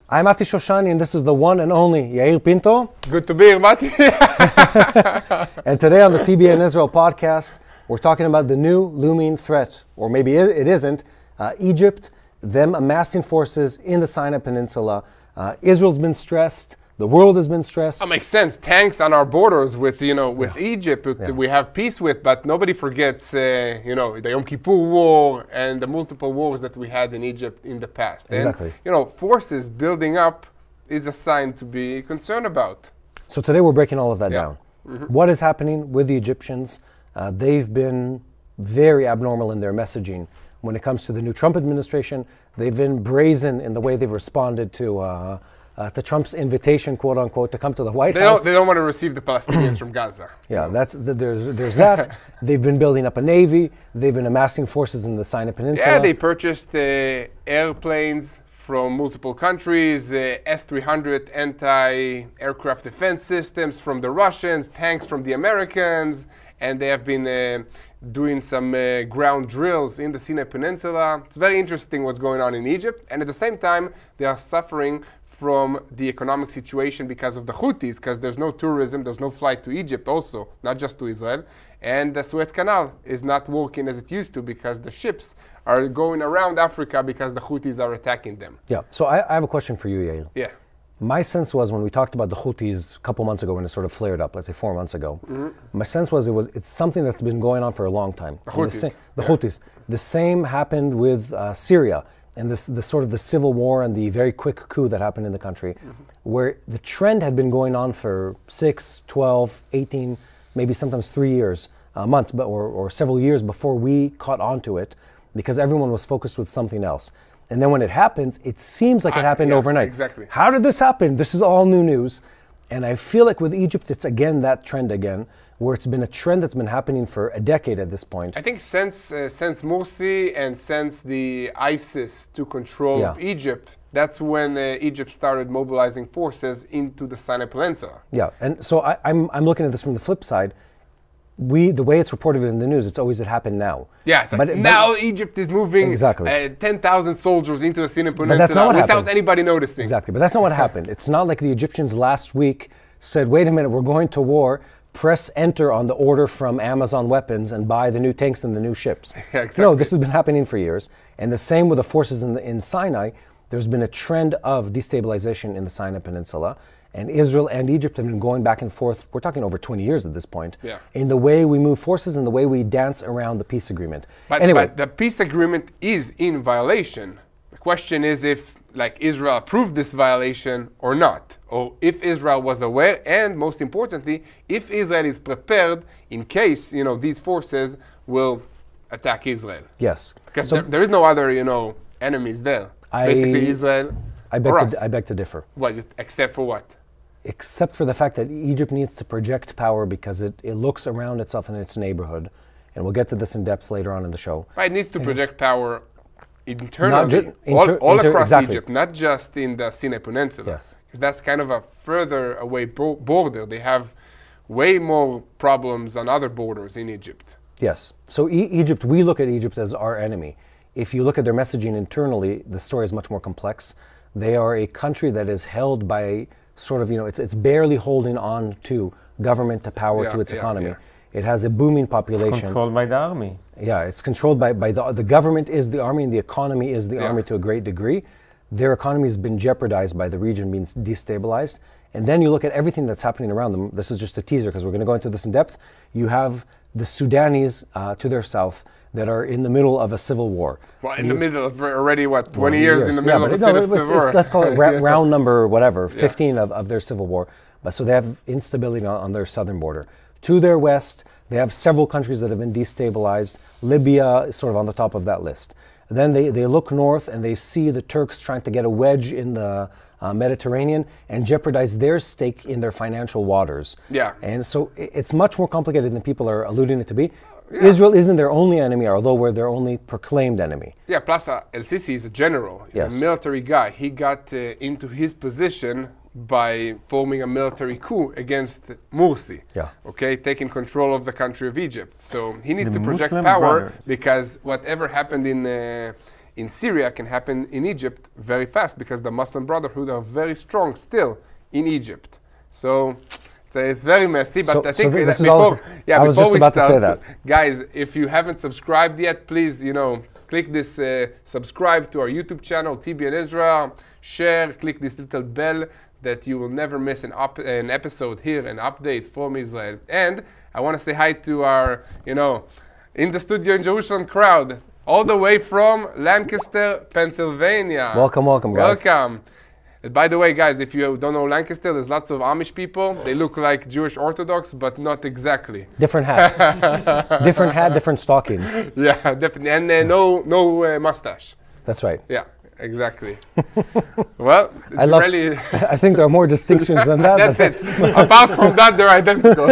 I'm Mati Shoshani, and this is the one and only Yair Pinto. Good to be here, Mati. And today on the TBN Israel podcast, we're talking about the new looming threat, or maybe it isn't, Egypt, them amassing forces in the Sinai Peninsula. Israel's been stressed. The world has been stressed. That makes sense. Tanks on our borders with Egypt, we have peace with, but nobody forgets, the Yom Kippur War and the multiple wars that we had in Egypt in the past. Exactly. And, forces building up is a sign to be concerned about. So today we're breaking all of that down. Mm-hmm. What is happening with the Egyptians? They've been very abnormal in their messaging. When it comes to the new Trump administration, they've been brazen in the way they've responded to Trump's invitation, quote unquote, to come to the White House. They don't want to receive the Palestinians from Gaza. Yeah, there's that. They've been building up a navy. They've been amassing forces in the Sinai Peninsula. Yeah, they purchased airplanes from multiple countries, S-300 anti-aircraft defense systems from the Russians, tanks from the Americans, and they have been doing some ground drills in the Sinai Peninsula. It's very interesting what's going on in Egypt, and at the same time, they are suffering from the economic situation because of the Houthis, because there's no tourism, there's no flight to Egypt also, not just to Israel. And the Suez Canal is not working as it used to because the ships are going around Africa because the Houthis are attacking them. Yeah, so I have a question for you, Yael. Yeah. My sense was when we talked about the Houthis a couple months ago when it sort of flared up, let's say 4 months ago, my sense was it's something that's been going on for a long time. The Houthis. Houthis. The same happened with Syria. And the sort of the civil war and the very quick coup that happened in the country, where the trend had been going on for 6, 12, 18, maybe sometimes 3 years, months, or several years before we caught on to it, because everyone was focused with something else. And then when it happens, it seems like it happened overnight. Exactly. How did this happen? This is all new news. And I feel like with Egypt, it's again that trend again, where it's been a trend that's been happening for a decade at this point. I think since Morsi and since the ISIS took control of Egypt, that's when Egypt started mobilizing forces into the Sinai Peninsula. Yeah, and so I'm looking at this from the flip side. The way it's reported in the news, it's always it happened now. Yeah, it's like now Egypt is moving 10,000 soldiers into the Sinai Peninsula without anybody noticing. Exactly, but that's not what happened. It's not like the Egyptians last week said, wait a minute, we're going to war, press enter on the order from Amazon Weapons and buy the new tanks and the new ships. Yeah, exactly. No, this has been happening for years. And the same with the forces in Sinai. There's been a trend of destabilization in the Sinai Peninsula. And Israel and Egypt have been going back and forth, we're talking over 20 years at this point, in the way we move forces and the way we dance around the peace agreement. But the peace agreement is in violation. The question is if Israel approved this violation or not, or if Israel was aware, and most importantly, if Israel is prepared in case these forces will attack Israel. Yes, because there is no other enemies there. Basically, Israel. I beg to differ. What? Except for what? Except for the fact that Egypt needs to project power because it looks around itself in its neighborhood, and we'll get to this in depth later on in the show. Right, it needs to project power internally, all across Egypt, not just in the Sinai Peninsula. Yes. Because that's kind of a further away border. They have way more problems on other borders in Egypt. Yes. So Egypt, we look at Egypt as our enemy. If you look at their messaging internally, the story is much more complex. They are a country that is held by sort of, it's barely holding on to government, to power, to its economy. Yeah. It has a booming population. It's controlled by the army. Yeah, it's controlled by the government is the army and the economy is the army to a great degree. Their economy has been jeopardized by the region being destabilized. And then you look at everything that's happening around them. This is just a teaser because we're going to go into this in depth. You have the Sudanese to their south that are in the middle of a civil war. Well, in the middle of already, 20 years in the middle of a civil war? Let's call it round number, whatever, 15 of their civil war. But so they have instability on their southern border. To their west, they have several countries that have been destabilized. Libya is sort of on the top of that list. Then they look north and they see the Turks trying to get a wedge in the Mediterranean and jeopardize their stake in their financial waters. Yeah. And so it's much more complicated than people are alluding it to be. Yeah. Israel isn't their only enemy, although we're their only proclaimed enemy. Yeah, plus El-Sisi is a general. He's a military guy. He got into his position by forming a military coup against Morsi. Yeah. Okay, taking control of the country of Egypt. So he needs The to project Muslim power brothers. because whatever happened in in Syria can happen in Egypt very fast because the Muslim Brotherhood are very strong still in Egypt. So it's very messy, but I think this before, I was just about to say that. Guys, if you haven't subscribed yet, please, click this subscribe to our YouTube channel, TBN Israel, share, click this little bell that you will never miss an episode here, an update from Israel. And I want to say hi to our, in the studio in Jerusalem crowd, all the way from Lancaster, Pennsylvania. Welcome, guys. Welcome. By the way, guys, if you don't know Lancaster, there's lots of Amish people. They look like Jewish Orthodox, but not exactly. Different hats. Different hat, different stockings. Yeah, definitely. And no mustache. That's right. Yeah, exactly. Well, it's really... I think there are more distinctions than that. That's it. Apart from that, they're identical.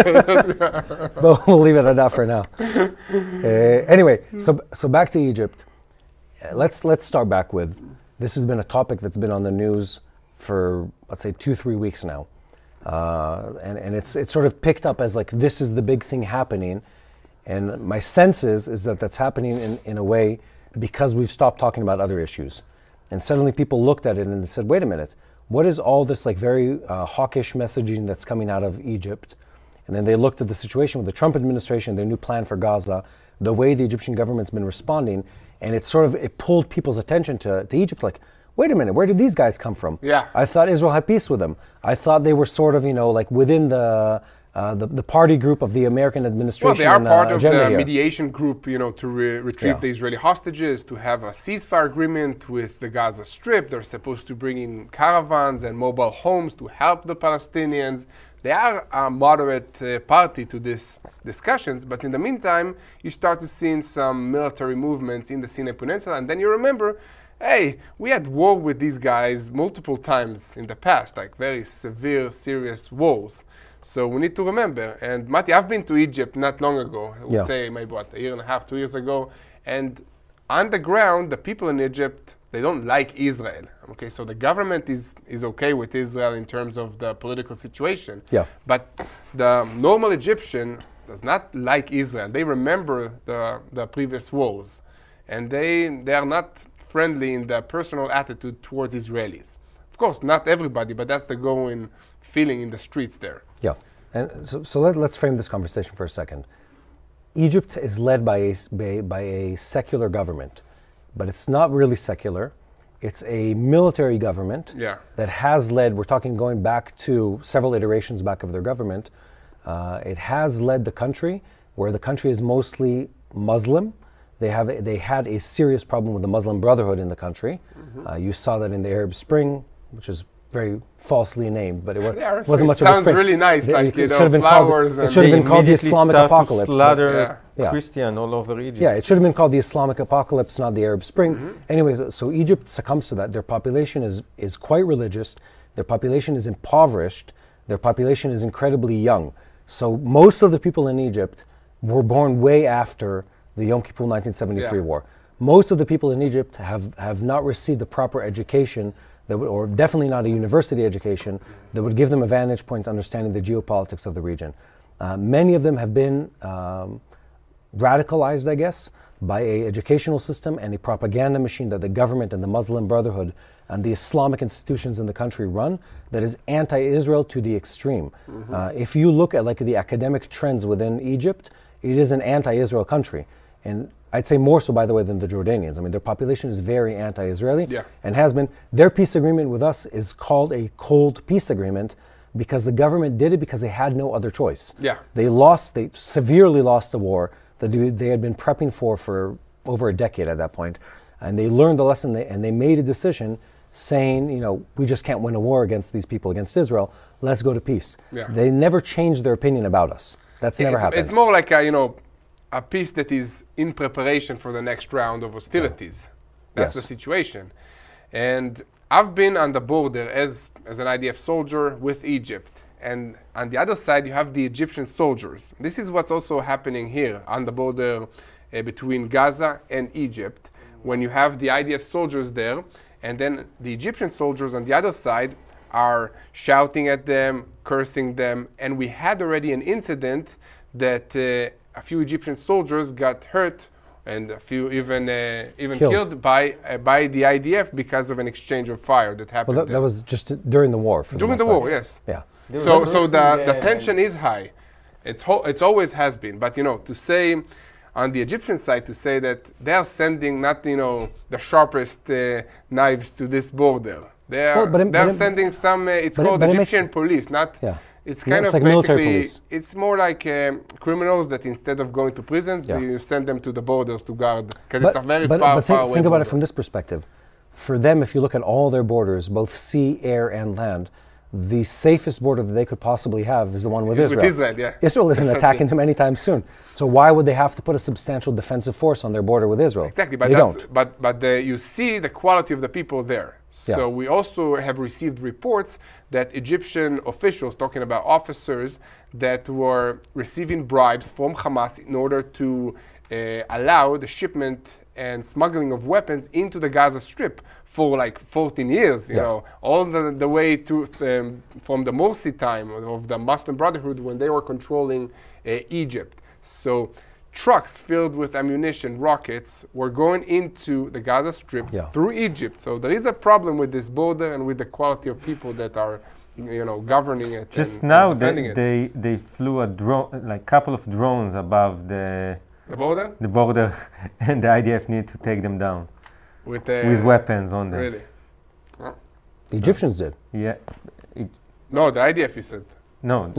But we'll leave it at that for now. Anyway, so back to Egypt. Let's start back with, this has been a topic that's been on the news for, let's say, 2-3 weeks now. And it's sort of picked up as like, this is the big thing happening. And my sense is that that's happening in a way because we've stopped talking about other issues. And suddenly people looked at it and they said, wait a minute, what is all this like very hawkish messaging that's coming out of Egypt? And then they looked at the situation with the Trump administration, their new plan for Gaza, the way the Egyptian government's been responding, and it pulled people's attention to Egypt, like, wait a minute, where did these guys come from? Yeah. I thought Israel had peace with them. I thought they were sort of, like within the party group of the American administration. Well, they are part of the here. mediation group, to retrieve the Israeli hostages, to have a ceasefire agreement with the Gaza Strip. They're supposed to bring in caravans and mobile homes to help the Palestinians. They are a moderate party to these discussions, but in the meantime, you start to see some military movements in the Sinai Peninsula, and then you remember, hey, we had war with these guys multiple times in the past, like very severe, serious wars. So we need to remember. And Mati, I've been to Egypt not long ago. I would say maybe a year and a half, 2 years ago. And on the ground, the people in Egypt, they don't like Israel. Okay, so the government is okay with Israel in terms of the political situation. Yeah. But the normal Egyptian does not like Israel. They remember the previous wars. And they are not friendly in their personal attitude towards Israelis. Of course, not everybody, but that's the going feeling in the streets there. Yeah, and so let's frame this conversation for a second. Egypt is led by a secular government, but it's not really secular. It's a military government that has led, we're talking going back to several iterations back of their government, it has led the country where the country is mostly Muslim. They had a serious problem with the Muslim Brotherhood in the country. You saw that in the Arab Spring, which is very falsely named, but it wasn't much of a spring. Sounds really nice, it should have been called the Islamic Apocalypse. Slaughter Christian all over Egypt. Yeah, it should have been called the Islamic Apocalypse, not the Arab Spring. Anyways, so Egypt succumbs to that. Their population is quite religious. Their population is impoverished. Their population is incredibly young. So most of the people in Egypt were born way after the Yom Kippur 1973 war. Most of the people in Egypt have not received the proper education, or definitely not a university education, that would give them a vantage point to understanding the geopolitics of the region. Many of them have been radicalized, I guess, by an educational system and a propaganda machine that the government and the Muslim Brotherhood and the Islamic institutions in the country run that is anti-Israel to the extreme. If you look at the academic trends within Egypt, it is an anti-Israel country. And I'd say more so, by the way, than the Jordanians. I mean, their population is very anti-Israeli and has been. Their peace agreement with us is called a cold peace agreement because the government did it because they had no other choice. They severely lost the war that they had been prepping for over a decade at that point. And they learned the lesson and they made a decision saying, we just can't win a war against these people, against Israel. Let's go to peace. They never changed their opinion about us. That's never happened. It's more like a peace that is in preparation for the next round of hostilities. That's the situation. And I've been on the border as an IDF soldier with Egypt. And on the other side, you have the Egyptian soldiers. This is what's also happening here on the border between Gaza and Egypt, when you have the IDF soldiers there, and then the Egyptian soldiers on the other side are shouting at them, cursing them. And we had already an incident that a few Egyptian soldiers got hurt and a few even killed by the IDF because of an exchange of fire that happened. Well, that was just during the war. During the war, yes. Yeah. So the tension is high. It's always has been. But to say on the Egyptian side, to say that they are sending not the sharpest knives to this border. They're sending some. It's called Egyptian police, not. Yeah. It's kind of like basically military police. It's more like criminals that instead of going to prisons, you send them to the borders to guard because it's a very far away. Think about it from this perspective. For them, if you look at all their borders, both sea, air, and land, the safest border that they could possibly have is the one with Israel. With Israel, yeah. Israel isn't attacking them anytime soon. So why would they have to put a substantial defensive force on their border with Israel? Exactly, but you see the quality of the people there. So we also have received reports that Egyptian officials, talking about officers, that were receiving bribes from Hamas in order to allow the shipment and smuggling of weapons into the Gaza Strip for like 14 years, all the way to from the Morsi time of the Muslim Brotherhood when they were controlling Egypt. So trucks filled with ammunition, rockets, were going into the Gaza Strip through Egypt. So there is a problem with this border and with the quality of people that are governing it. Just now they flew a drone, like couple of drones above the border? The border, and the IDF need to take them down with weapons on them. Really? Oh. The Egyptians did. Yeah. No, the IDF, you said. No.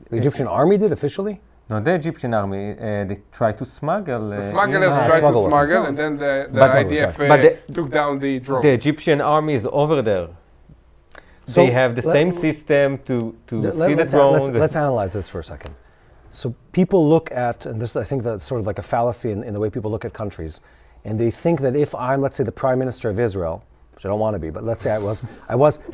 The Egyptian army did officially? No, the Egyptian army, they tried to smuggle. The smugglers tried to smuggle, and then the IDF took down the drones. The Egyptian army is over there. So they have the same system to see the drones. Let's analyze this for a second. So people look at, and this I think that's sort of like a fallacy in the way people look at countries, and they think that if I'm, let's say, the Prime Minister of Israel, which I don't want to be, but let's say I was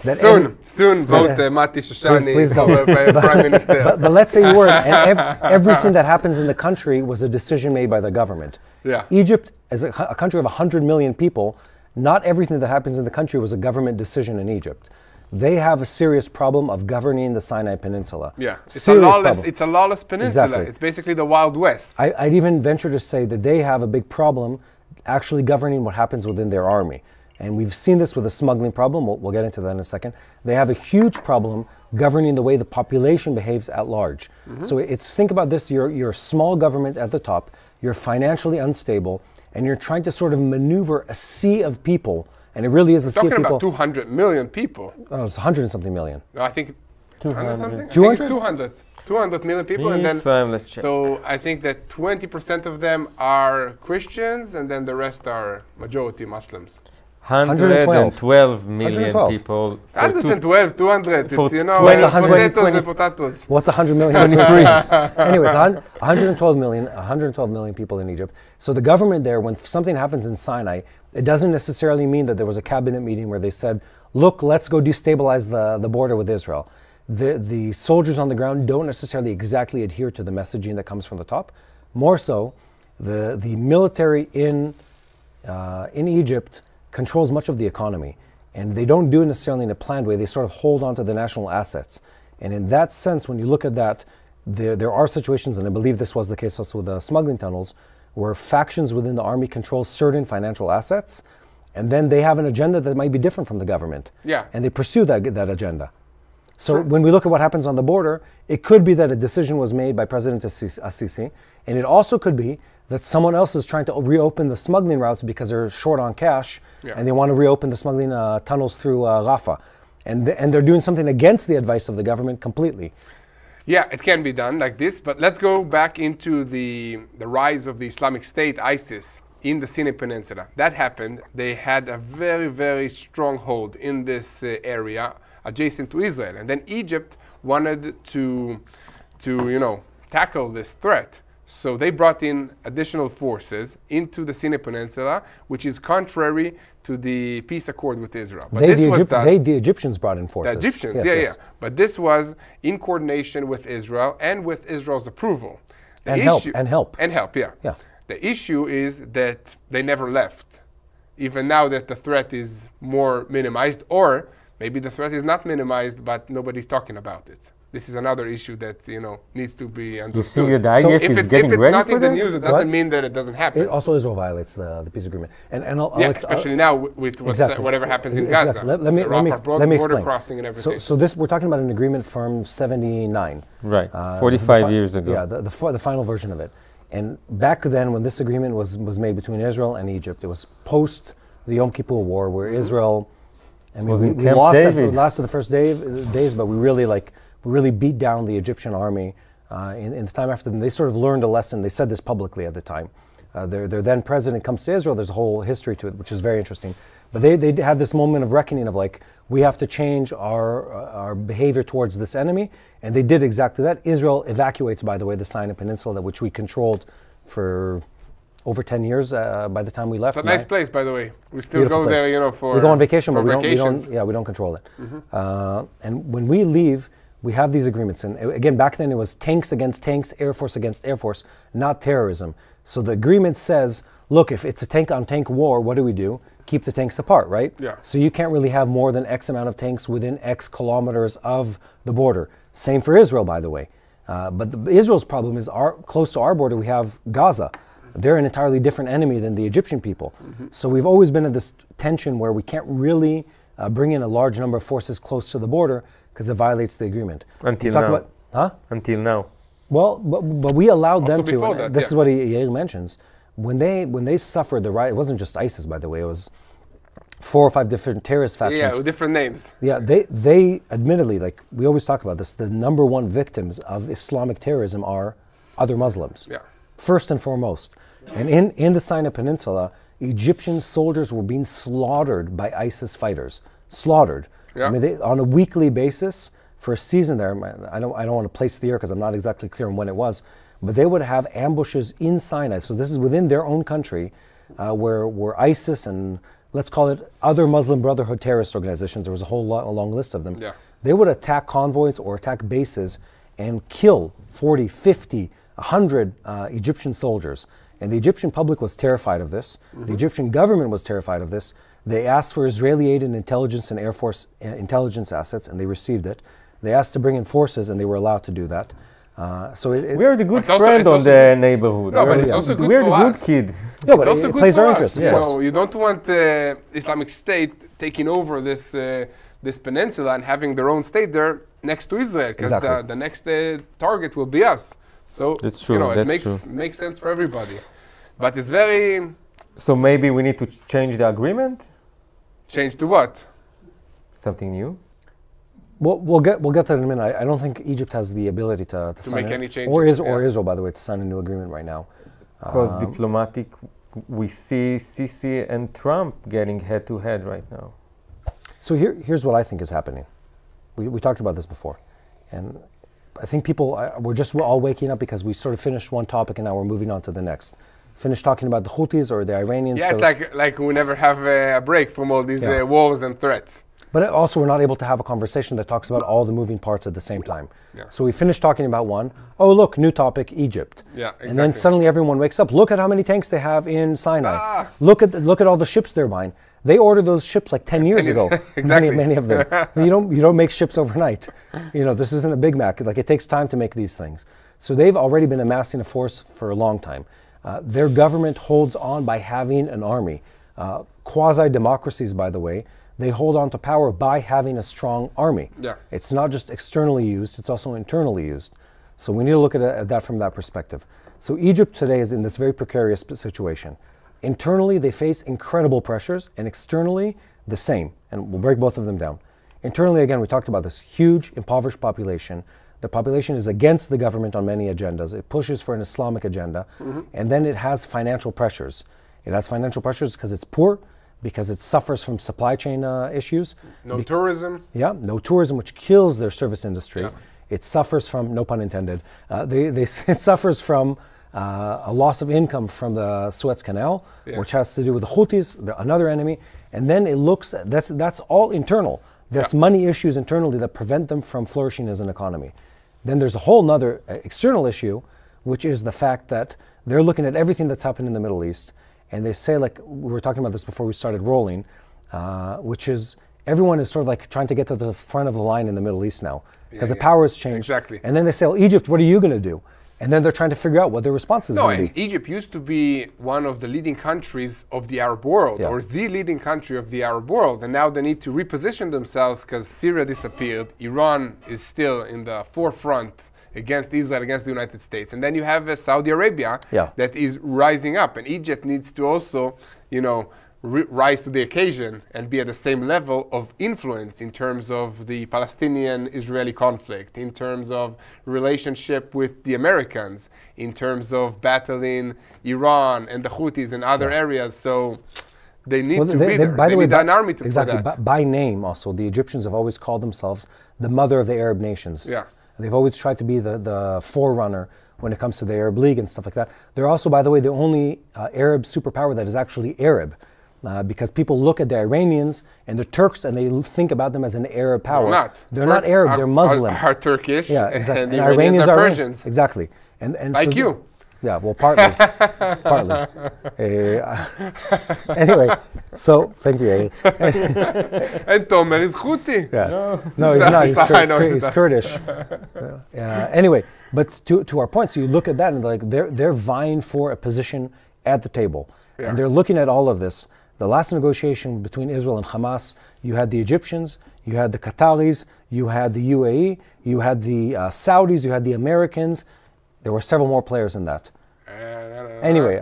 that soon vote Mati Shoshani for Prime Minister. But let's say you were, and everything that happens in the country was a decision made by the government. Yeah. Egypt, as a country of 100 million people, not everything that happens in the country was a government decision in Egypt. They have a serious problem of governing the Sinai Peninsula. Yeah, it's a lawless peninsula. Exactly. It's basically the Wild West. I'd even venture to say that they have a big problem actually governing what happens within their army. And we've seen this with the smuggling problem. We'll get into that in a second. They have a huge problem governing the way the population behaves at large. Mm-hmm. So think about this, you're a small government at the top, you're financially unstable, and you're trying to sort of maneuver a sea of people. And it really is a sea of people. Talking about 200 million people. Oh, it's 100 and something million. No, I think 200 something? 200? 200 million people. And then, so I think that 20% of them are Christians, and then the rest are majority Muslims. 112 million people. 112, 200. It's, potatoes and potatoes. What's 100 million? Anyway, it's 112 million people in Egypt. So the government there, when something happens in Sinai, it doesn't necessarily mean that there was a cabinet meeting where they said, look, let's go destabilize the border with Israel. The soldiers on the ground don't necessarily exactly adhere to the messaging that comes from the top. More so, the military in Egypt controls much of the economy, and they don't do it necessarily in a planned way. They sort of hold on to the national assets, and in that sense, when you look at that, there are situations, and I believe this was the case also with the smuggling tunnels, where factions within the army control certain financial assets, and then they have an agenda that might be different from the government. Yeah. And they pursue that agenda. So when we look at what happens on the border, it could be that a decision was made by President Assisi, and it also could be that someone else is trying to reopen the smuggling routes because they're short on cash, and they want to reopen the smuggling tunnels through Rafah. And they're doing something against the advice of the government completely. Yeah, it can be done like this, but let's go back into the rise of the Islamic State, ISIS, in the Sinai Peninsula. That happened. They had a very, very strong hold in this area adjacent to Israel. And then Egypt wanted to tackle this threat. So they brought in additional forces into the Sinai Peninsula, which is contrary to the peace accord with Israel. But the Egyptians brought in forces. The Egyptians, yes. But this was in coordination with Israel and with Israel's approval. And help, yeah. The issue is that they never left, even now that the threat is more minimized, or maybe the threat is not minimized, but nobody's talking about it. this is another issue that needs to be You understood. think that the IDF if is it's getting ready not for in the that? news, it doesn't mean that it doesn't happen. Also, Israel violates the peace agreement, and Especially now with whatever happens in Gaza. Let me border explain. crossing and everything. So this, we're talking about an agreement from '79. Right, 45 years ago. Yeah, the final version of it. And back then, when this agreement was made between Israel and Egypt, it was post the Yom Kippur War, where Israel, I mean, we lasted the first days, but we really beat down the Egyptian army. In the time after them, they sort of learned a lesson. They said this publicly at the time. Their then president comes to Israel. There's a whole history to it, which is very interesting. But they had this moment of reckoning of like, we have to change our behavior towards this enemy, and they did exactly that. Israel evacuates, by the way, the Sinai Peninsula, which we controlled for over 10 years by the time we left. It's a nice place, by the way. We still Beautiful go place. there, for we go on vacation, but we vacations. don't control it. And when we leave, we have these agreements. And again, back then it was tanks against tanks, Air Force against Air Force, not terrorism. So the agreement says, look, if it's a tank-on-tank war, what do? Keep the tanks apart, right? Yeah. So you can't really have more than X amount of tanks within X kilometers of the border. Same for Israel, by the way. But Israel's problem is close to our border, we have Gaza. They're an entirely different enemy than the Egyptian people. So we've always been in this tension where we can't really bring in a large number of forces close to the border because it violates the agreement. Until now. Until now. Well, but we allowed them to. That, this is what Yair mentions. When they suffered the riot, it wasn't just ISIS, by the way. It was 4 or 5 different terrorist factions. Yeah, with different names. Yeah, they admittedly, like we always talk about this, the number one victims of Islamic terrorism are other Muslims. Yeah. First and foremost. And in the Sinai Peninsula, Egyptian soldiers were being slaughtered by ISIS fighters. Slaughtered. Yeah. I mean, on a weekly basis for a season there. I don't want to place the year because I'm not exactly clear on when it was, but they would have ambushes in Sinai. So this is within their own country, where ISIS and let's call it other Muslim Brotherhood terrorist organizations. There was a long list of them. Yeah. They would attack convoys or attack bases and kill 40, 50, 100 Egyptian soldiers. And the Egyptian public was terrified of this. The Egyptian government was terrified of this. They asked for Israeli aid in intelligence and Air Force intelligence assets, and they received it. They asked to bring in forces, and they were allowed to do that. We are the good friend on the neighborhood. No, but it's also good We're for the us. good kid. No, but It's also it good plays for our us. interest. You Yes. know, you don't want Islamic State taking over this peninsula and having their own state there next to Israel, because Exactly. the next target will be us. So That's true. it makes sense for everybody. But it's very So maybe we need to change the agreement? change to what? Something new? We'll get to that in a minute. I don't think Egypt has the ability to sign make it. any changes, Or yeah. Israel, by the way, to sign a new agreement right now. Because diplomatic, we see Sisi and Trump getting head to head right now. So here's what I think is happening. We talked about this before, and I think people we're just all waking up because we sort of finished one topic and now we're moving on to the next. Finished talking about the Houthis or the Iranians. Yeah, it's like we never have a break from all these Yeah. wars and threats. But also, we're not able to have a conversation that talks about all the moving parts at the same time. Yeah. So we finished talking about one. Oh, look, new topic, Egypt. Yeah, exactly. And then suddenly everyone wakes up. Look at how many tanks they have in Sinai. Ah. Look at all the ships they're buying. They ordered those ships like 10 years ago. Exactly. Many of them. You don't make ships overnight. This isn't a Big Mac. Like, it takes time to make these things. So they've already been amassing a force for a long time. Their government holds on by having an army. Quasi-democracies, by the way, they hold on to power by having a strong army. Yeah. It's not just externally used, it's also internally used. So we need to look at that from that perspective. So Egypt today is in this very precarious situation. Internally, they face incredible pressures, and externally, the same. And we'll break both of them down. Internally, again, we talked about this huge, impoverished population. The population is against the government on many agendas. It pushes for an Islamic agenda. And then it has financial pressures. It has financial pressures because it's poor, because it suffers from supply chain issues. No tourism. Yeah, no tourism, which kills their service industry. Yeah. It suffers from, no pun intended, it suffers from a loss of income from the Suez Canal, Yeah. which has to do with the Houthis, another enemy. And then it looks, that's all internal. That's money issues internally that prevent them from flourishing as an economy. Then there's a whole nother external issue, which is the fact that they're looking at everything that's happened in the Middle East, and they say, like we were talking about this before we started rolling, which is everyone is sort of like trying to get to the front of the line in the Middle East now. because the power has changed. Exactly. And then they say, well, Egypt, what are you going to do? And then they're trying to figure out what their response is No, going to and be. Egypt used to be one of the leading countries of the Arab world, Yeah. or the leading country of the Arab world, and now they need to reposition themselves because Syria disappeared. Iran is still in the forefront against Israel, against the United States, and then you have Saudi Arabia Yeah. that is rising up, and Egypt needs to also, rise to the occasion and be at the same level of influence in terms of the Palestinian-Israeli conflict, in terms of relationship with the Americans, in terms of battling Iran and the Houthis and other areas. So they need to be there. By They the way, need an army to exactly, for that. by name also, the Egyptians have always called themselves the mother of the Arab nations. Yeah. They've always tried to be the forerunner when it comes to the Arab League and stuff like that. They're also, by the way, the only Arab superpower that is actually Arab. Because people look at the Iranians and the Turks and they think about them as an Arab power. They're not Turks Arab, they're Muslim. Are Turkish, Yeah, exactly. and the Iranians are Persians. Exactly. And Like so you. Yeah, well, partly. Partly. Anyway, so thank you, Yair. And Tomer is Houthi. Yeah. No, he's not. He's Kurdish. Anyway, but to our point, so you look at that and like they're vying for a position at the table, and they're looking at all of this. The last negotiation between Israel and Hamas, you had the Egyptians, you had the Qataris, you had the UAE, you had the Saudis, you had the Americans. There were several more players in that. Anyway,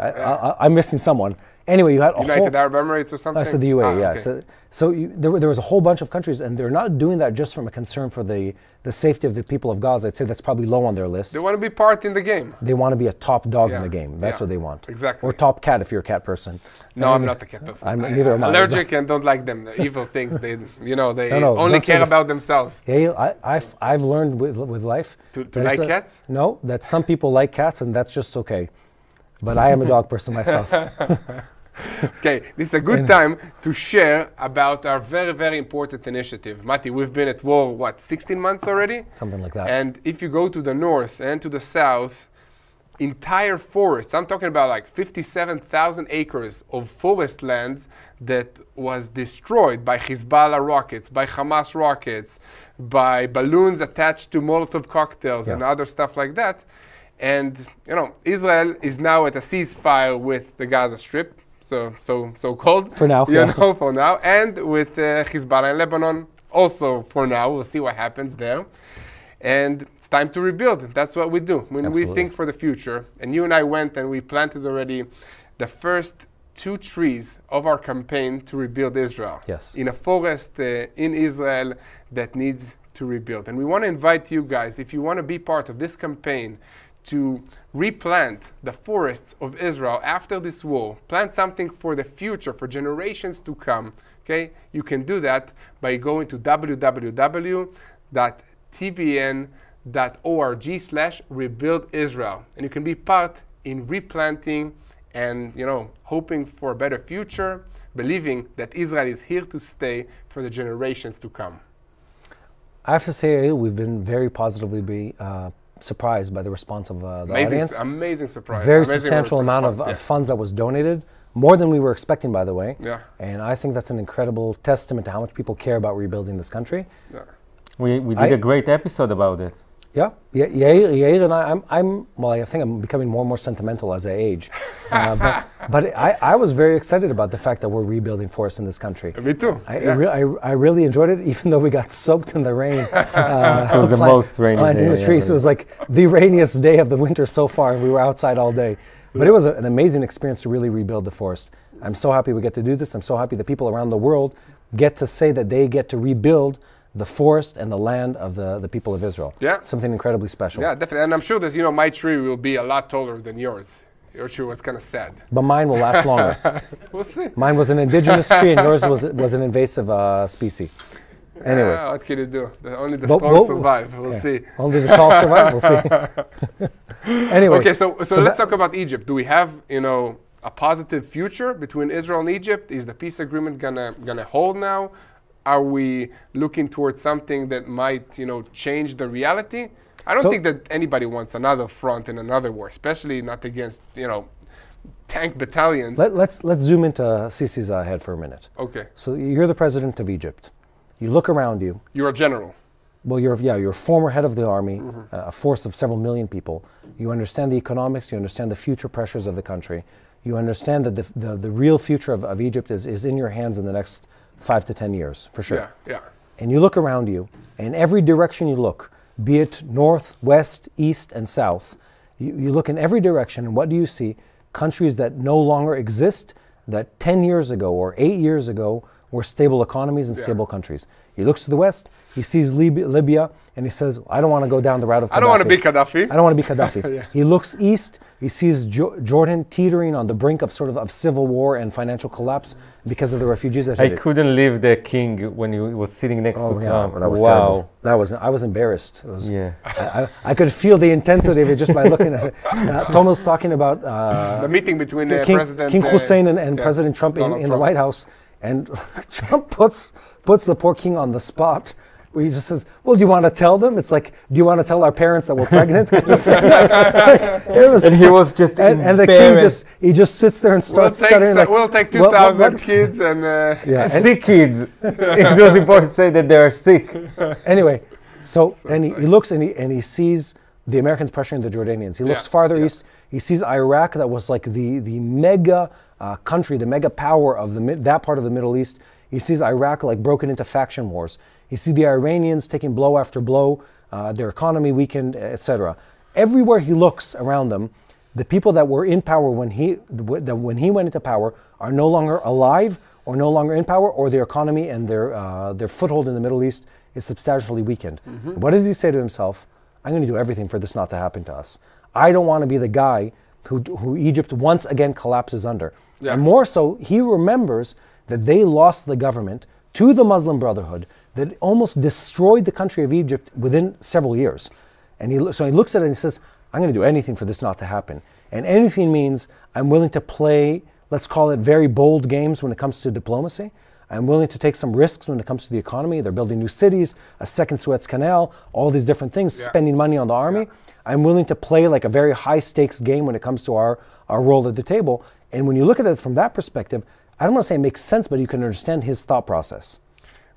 I'm missing someone. Anyway, you had United Arab Emirates or something? I said the UAE, yeah. Okay. So there was a whole bunch of countries, and they're not doing that just from a concern for the safety of the people of Gaza. I'd say that's probably low on their list. They want to be part in the game. They want to be a top dog in Yeah. the game. That's what they want. Exactly. Or top cat if you're a cat person. No, I'm not a cat person. Neither am I. Allergic and don't like them. They're evil things. They only don't say care this. about themselves. Yeah, I've learned with life To that like it's cats? No, that some people like cats, and that's just okay. But I am a dog person myself. Okay, this is a good time to share about our very, very important initiative. Mati, we've been at war, 16 months already? Something like that. And if you go to the north and to the south, entire forests, I'm talking about like 57,000 acres of forest lands that was destroyed by Hezbollah rockets, by Hamas rockets, by balloons attached to Molotov cocktails and other stuff like that. And, Israel is now at a ceasefire with the Gaza Strip. So called. For now, for now. And with Hezbollah in Lebanon also for now. We'll see what happens there. And it's time to rebuild. That's what we do when we think for the future. And you and I went and we planted already the first 2 trees of our campaign to rebuild Israel. Yes. In a forest in Israel that needs to rebuild. And we want to invite you guys, if you want to be part of this campaign, to replant the forests of Israel after this war, plant something for the future, for generations to come, okay? You can do that by going to www.tbn.org/rebuildisrael. And you can be part in replanting and, hoping for a better future, believing that Israel is here to stay for the generations to come. I have to say, we've been very positively surprised by the response of the audience. Amazing surprise. Very amazing substantial amount of response, funds that was donated, more than we were expecting, by the way. Yeah. And I think that's an incredible testament to how much people care about rebuilding this country. Yeah. We did a great episode about it. Yeah, Yair and I think I'm becoming more and more sentimental as I age. But I was very excited about the fact that we're rebuilding forests in this country. Me too. I really enjoyed it, even though we got soaked in the rain. It was the most rainy planting day the trees. ever. It was like the rainiest day of the winter so far, and we were outside all day. But it was an amazing experience to really rebuild the forest. I'm so happy we get to do this. I'm so happy that people around the world get to say that they get to rebuild the forest and the land of the people of Israel. Yeah. Something incredibly special. Yeah, definitely. And I'm sure that, my tree will be a lot taller than yours. Your tree was kind of sad. But mine will last longer. We'll see. Mine was an indigenous tree and yours was an invasive species. Anyway. What can you do? Only the But strong survive. We'll see. Only the tall survive, we'll see. Anyway. Okay, so let's talk about Egypt. Do we have, a positive future between Israel and Egypt? Is the peace agreement gonna hold now? Are we looking towards something that might, change the reality? I don't think that anybody wants another front in another war, especially not against, tank battalions. Let's zoom into Sisi's head for a minute. Okay. So you're the president of Egypt. You look around you. You're a general. Well, you're a former head of the army, a force of several million people. You understand the economics, you understand the future pressures of the country. You understand that the real future of Egypt is in your hands in the next 5 to 10 years, for sure. Yeah. And you look around you, and every direction you look, be it north, west, east, and south, you look in every direction, and what do you see? Countries that no longer exist, that 10 years ago or 8 years ago were stable economies and stable countries. He looks to the west, he sees Libya, and he says, I don't want to go down the route of Gaddafi. I don't want to be Gaddafi. I don't want to be Gaddafi. He looks east, he sees Jordan teetering on the brink of of civil war and financial collapse because of the refugees that hit it. I couldn't leave the king when he was sitting next to Trump. That was terrible. I was embarrassed. I could feel the intensity of it just by looking at it. Tom was talking about the meeting between King Hussein and President Trump in the White House. And Trump puts the poor king on the spot, where he just says, well, do you want to tell them? It's like, do you want to tell our parents that we're pregnant? And he was just and the king just sits there and starts stuttering. We'll take 2,000 kids and... sick kids. It was important to say that they are sick. Anyway, and he looks and he sees the Americans pressuring the Jordanians. He looks farther east. He sees Iraq, that was like the mega country, the mega power of that part of the Middle East. He sees Iraq like broken into faction wars. He sees the Iranians taking blow after blow, their economy weakened, etc. Everywhere he looks around them, the people that were in power when he went into power are no longer alive or no longer in power, or their economy and their foothold in the Middle East is substantially weakened. What does he say to himself? I'm going to do everything for this not to happen to us. I don't want to be the guy who Egypt once again collapses under. Yeah. And more so, he remembers that they lost the government to the Muslim Brotherhood that almost destroyed the country of Egypt within several years. And so he looks at it and he says, I'm going to do anything for this not to happen. And anything means I'm willing to play, let's call it very bold games when it comes to diplomacy. I'm willing to take some risks when it comes to the economy. They're building new cities, a second Suez Canal, all these different things, spending money on the army. I'm willing to play like a very high stakes game when it comes to our role at the table. And when you look at it from that perspective, I don't want to say it makes sense, but you can understand his thought process.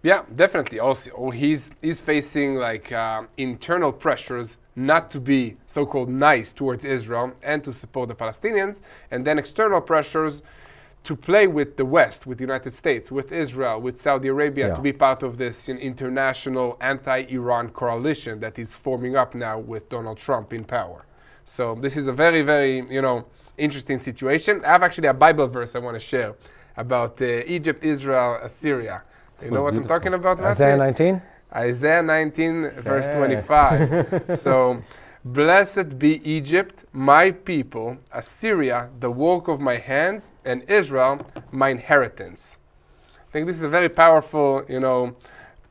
Yeah, definitely. Also, he's facing like internal pressures not to be so-called nice towards Israel and to support the Palestinians, and then external pressures to play with the West, with the United States, with Israel, with Saudi Arabia, to be part of this international anti-Iran coalition that is forming up now with Donald Trump in power. So this is a very, very, interesting situation. I have actually a Bible verse I want to share about Egypt, Israel, Assyria. You know what I'm talking about, Matthew? Isaiah 19? Isaiah 19, verse 25. So, blessed be Egypt, my people, Assyria, the work of my hands, and Israel, my inheritance. I think this is a very powerful,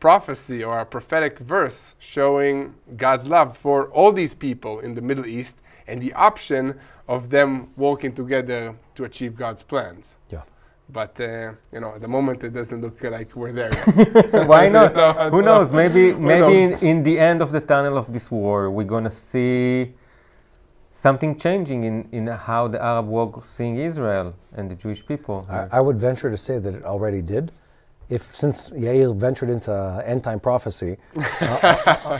prophecy or a prophetic verse showing God's love for all these people in the Middle East and the option of them working together to achieve God's plans. Yeah. But, at the moment it doesn't look like we're there yet. Why not? Who knows? Maybe in the end of the tunnel of this war, we're going to see something changing in how the Arab world seeing Israel and the Jewish people. I would venture to say that it already did. Since Yael ventured into end-time prophecy,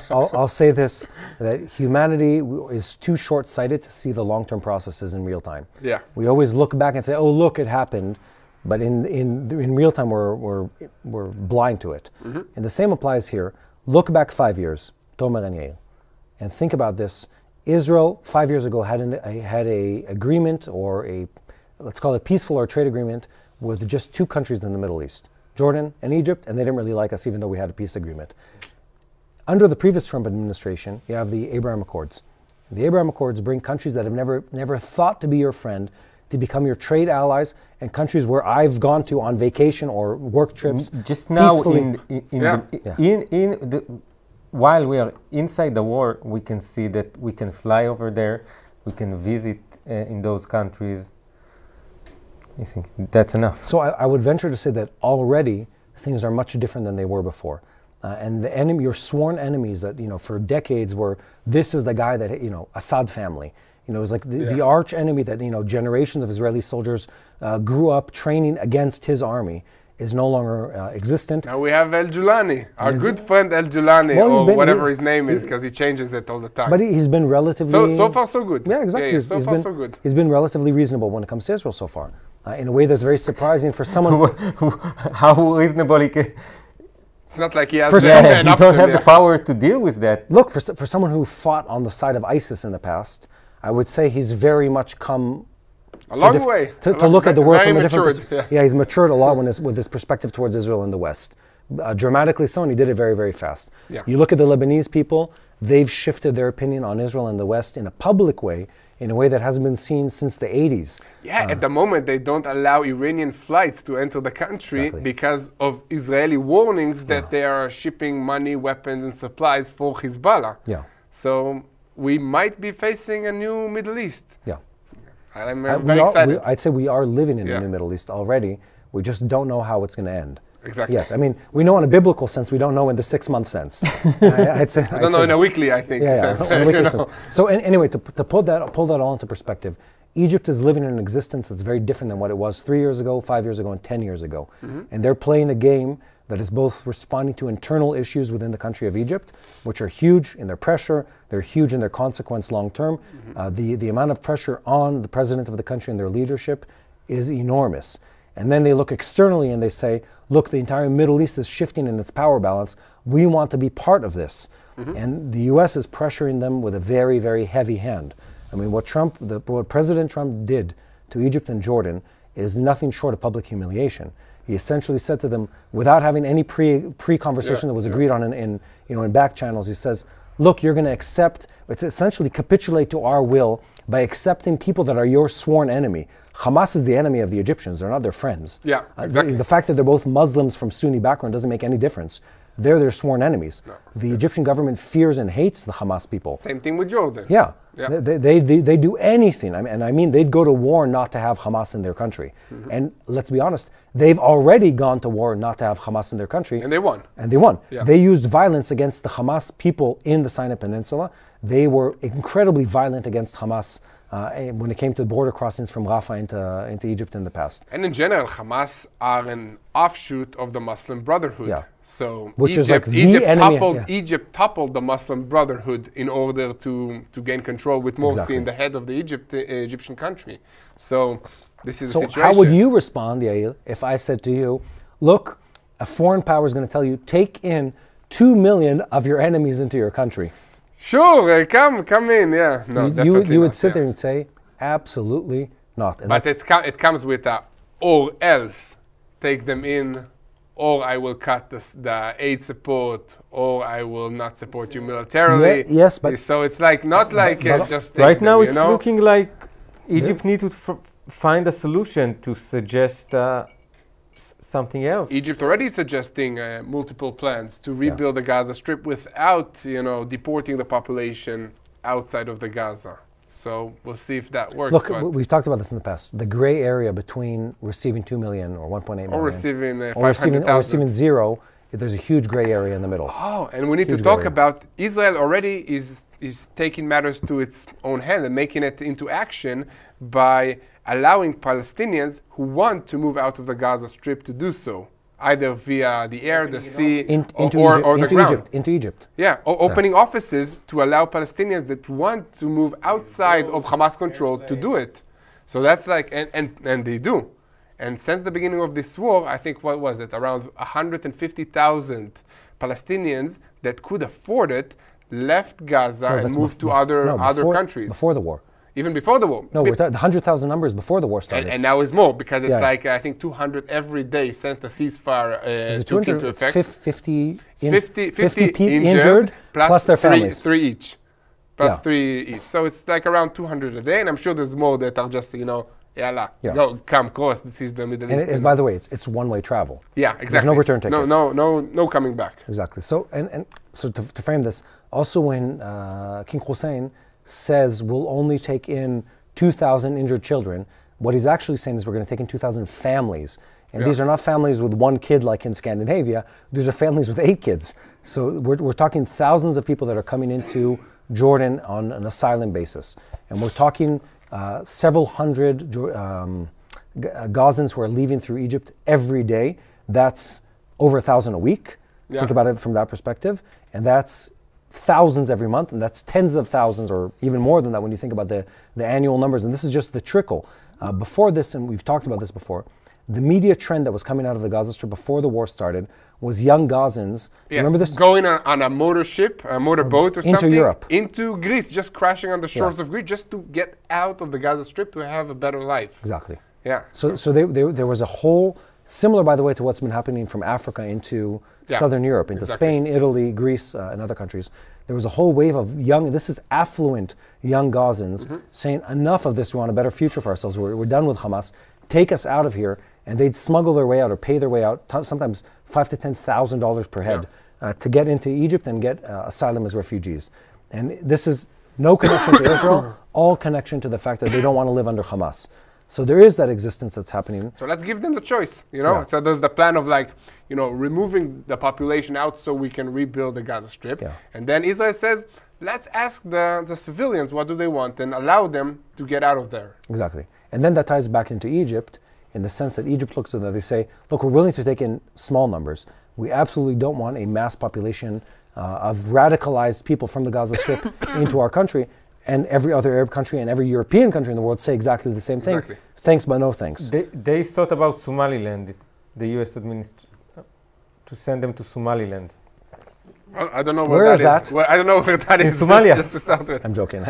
I'll say this, that humanity is too short-sighted to see the long-term processes in real time. Yeah. We always look back and say, oh, look, it happened. But in real time, we're blind to it. Mm-hmm. And the same applies here. Look back 5 years, Tomer and Yael, and think about this. Israel, 5 years ago, had a agreement, or let's call it peaceful or trade agreement, with just two countries in the Middle East, Jordan and Egypt, and they didn't really like us even though we had a peace agreement. Under the previous Trump administration, you have the Abraham Accords. The Abraham Accords bring countries that have never thought to be your friend to become your trade allies, and countries where I've gone to on vacation or work trips. Just now, while we are inside the war, we can see that we can fly over there, we can visit in those countries. I think that's enough. So I would venture to say that already things are much different than they were before. And the enemy, your sworn enemies that, for decades were, this is the guy that, Assad family. It was like the arch enemy that, generations of Israeli soldiers grew up training against his army. is no longer existent. Now we have El Julani, our good friend El Julani, Well, or whatever his name is, because he changes it all the time. But he's been relatively... So far, so good. Yeah, exactly. So far, so good. He's been relatively reasonable when it comes to Israel so far, in a way that's very surprising for someone... How reasonable he can... It's not like he has For an some- He option. don't have the power to deal with that. Look, for someone who fought on the side of ISIS in the past, I would say he's very much come... A long way. To look at the world Very from a different matured, perspective. Yeah, he's matured a lot with his perspective towards Israel in the West. Dramatically so, and he did it very, very fast. Yeah. You look at the Lebanese people, they've shifted their opinion on Israel in the West in a public way, in a way that hasn't been seen since the 80s. Yeah, at the moment they don't allow Iranian flights to enter the country Exactly. because of Israeli warnings that they are shipping money, weapons, and supplies for Hezbollah. Yeah. So we might be facing a new Middle East. Yeah. I'm We very are- excited. I'd say we are living in Yeah. the new Middle East already. We just don't know how it's going to end. Exactly. Yes, I mean, we know in a biblical sense, we don't know in the 6-month sense. I'd say, I don't know, in a weekly, I think. Yeah, sense, on a weekly you know. sense. So anyway, to pull that all into perspective, Egypt is living in an existence that's very different than what it was 3 years ago, 5 years ago, and 10 years ago. And they're playing a game that is both responding to internal issues within the country of Egypt, which are huge in their pressure, they're huge in their consequence long term. The amount of pressure on the president of the country and their leadership is enormous. And then they look externally and they say, look, the entire Middle East is shifting in its power balance. We want to be part of this. And the US is pressuring them with a very, very heavy hand. I mean, what President Trump did to Egypt and Jordan is nothing short of public humiliation. He essentially said to them, without having any pre-conversation that was agreed on in back channels, he says, look, you're going to accept, it's essentially capitulate to our will by accepting people that are your sworn enemy. Hamas is the enemy of the Egyptians, they're not their friends. Yeah, exactly. The fact that they're both Muslims from Sunni background doesn't make any difference. They're their sworn enemies. No. The Egyptian government fears and hates the Hamas people. Same thing with Jordan. Yeah. Yeah. They do anything. I mean, they'd go to war not to have Hamas in their country. And let's be honest, they've already gone to war not to have Hamas in their country. And they won. And they won. Yeah. They used violence against the Hamas people in the Sinai Peninsula. They were incredibly violent against Hamas when it came to border crossings from Rafah into Egypt in the past. And in general, Hamas are an offshoot of the Muslim Brotherhood. Yeah. So Which is like the enemy, Egypt toppled the Muslim Brotherhood in order to gain control with Morsi Exactly. in the head of the Egyptian country. So this is So the situation. how would you respond, Yael, if I said to you, look, a foreign power is going to tell you, take in 2 million of your enemies into your country? Sure, come in, yeah. No, definitely you would not, sit yeah. there and say, absolutely not. And But that's- it comes with a or else. Take them in, or I will cut the aid support, or I will not support you militarily. Yes, but- so it's like not like just take Right them, now, you it's know? looking like Egypt need to find a solution to suggest something else. Egypt already suggesting multiple plans to rebuild the Gaza Strip without, deporting the population outside of the Gaza. So we'll see if that works. Look, but we've talked about this in the past. The gray area between receiving 2 million or 1.8 million or receiving or 500,000. receiving zero, there's a huge gray area in the middle. Oh, and we need to Huge talk area. about Israel already is taking matters to its own hand and making it into action by allowing Palestinians who want to move out of the Gaza Strip to do so, either via the air, the sea, or the ground. Into Egypt. Yeah, or opening offices to allow Palestinians that want to move outside of Hamas control to do it. So that's like, and they do. And since the beginning of this war, I think, what was it, around 150,000 Palestinians that could afford it left Gaza and moved to other countries. Before the war. Even before the war. No, we're talking the 100,000 numbers before the war started. And now it's more, because it's Yeah. like, I think, 200 every day since the ceasefire Is it took 200? into It's effect. 50 50 injured plus their families. Three each. Plus Yeah. 3 each. So it's like around 200 a day, and I'm sure there's more that are just, yalla, Yeah. go, come, cross, this is the Middle And East. by the way, it's one-way travel. Yeah, exactly. There's no return ticket. No coming back. Exactly. So so to frame this, also when King Hussein says we'll only take in 2,000 injured children, what he's actually saying is we're going to take in 2,000 families. And these are not families with one kid like in Scandinavia. These are families with 8 kids. So we're talking thousands of people that are coming into Jordan on an asylum basis. And we're talking several hundred Gazans who are leaving through Egypt every day. that's over 1,000 a week. Yeah. Think about it from that perspective. And that's thousands every month, and that's tens of thousands or even more than that when you think about the annual numbers. And this is just the trickle. Before this, and we've talked about this before, the media trend that was coming out of the Gaza Strip before the war started was young Gazans. Yeah. Remember this? Going on a motorboat or Into something. Europe. Into Greece, just crashing on the shores of Greece just to get out of the Gaza Strip to have a better life. Exactly. Yeah. So there was a whole, similar by the way to what's been happening from Africa into Southern Europe, into Spain, Italy, Greece, and other countries. There was a whole wave of young, this is affluent young Gazans saying, enough of this, we want a better future for ourselves, we're done with Hamas, take us out of here. And they'd smuggle their way out or pay their way out, sometimes $5,000 to $10,000 per head to get into Egypt and get asylum as refugees. And this is no connection to Israel, all connection to the fact that they don't want to live under Hamas. So there is that existence that's happening. So let's give them the choice, you know? Yeah. So there's the plan of like, you know, removing the population out so we can rebuild the Gaza Strip. Yeah. And then Israel says, let's ask the civilians what do they want and allow them to get out of there. Exactly. And then that ties back into Egypt in the sense that Egypt looks at that, they say, look, we're willing to take in small numbers. We absolutely don't want a mass population of radicalized people from the Gaza Strip into our country. And every other Arab country and every European country in the world say exactly the same thing. Exactly. Thanks, but no thanks. They thought about Somaliland, the U.S. administration, to send them to Somaliland. Well, I don't know Where is that? Well, I don't know where that In is. Somalia. Just to start with. I'm joking.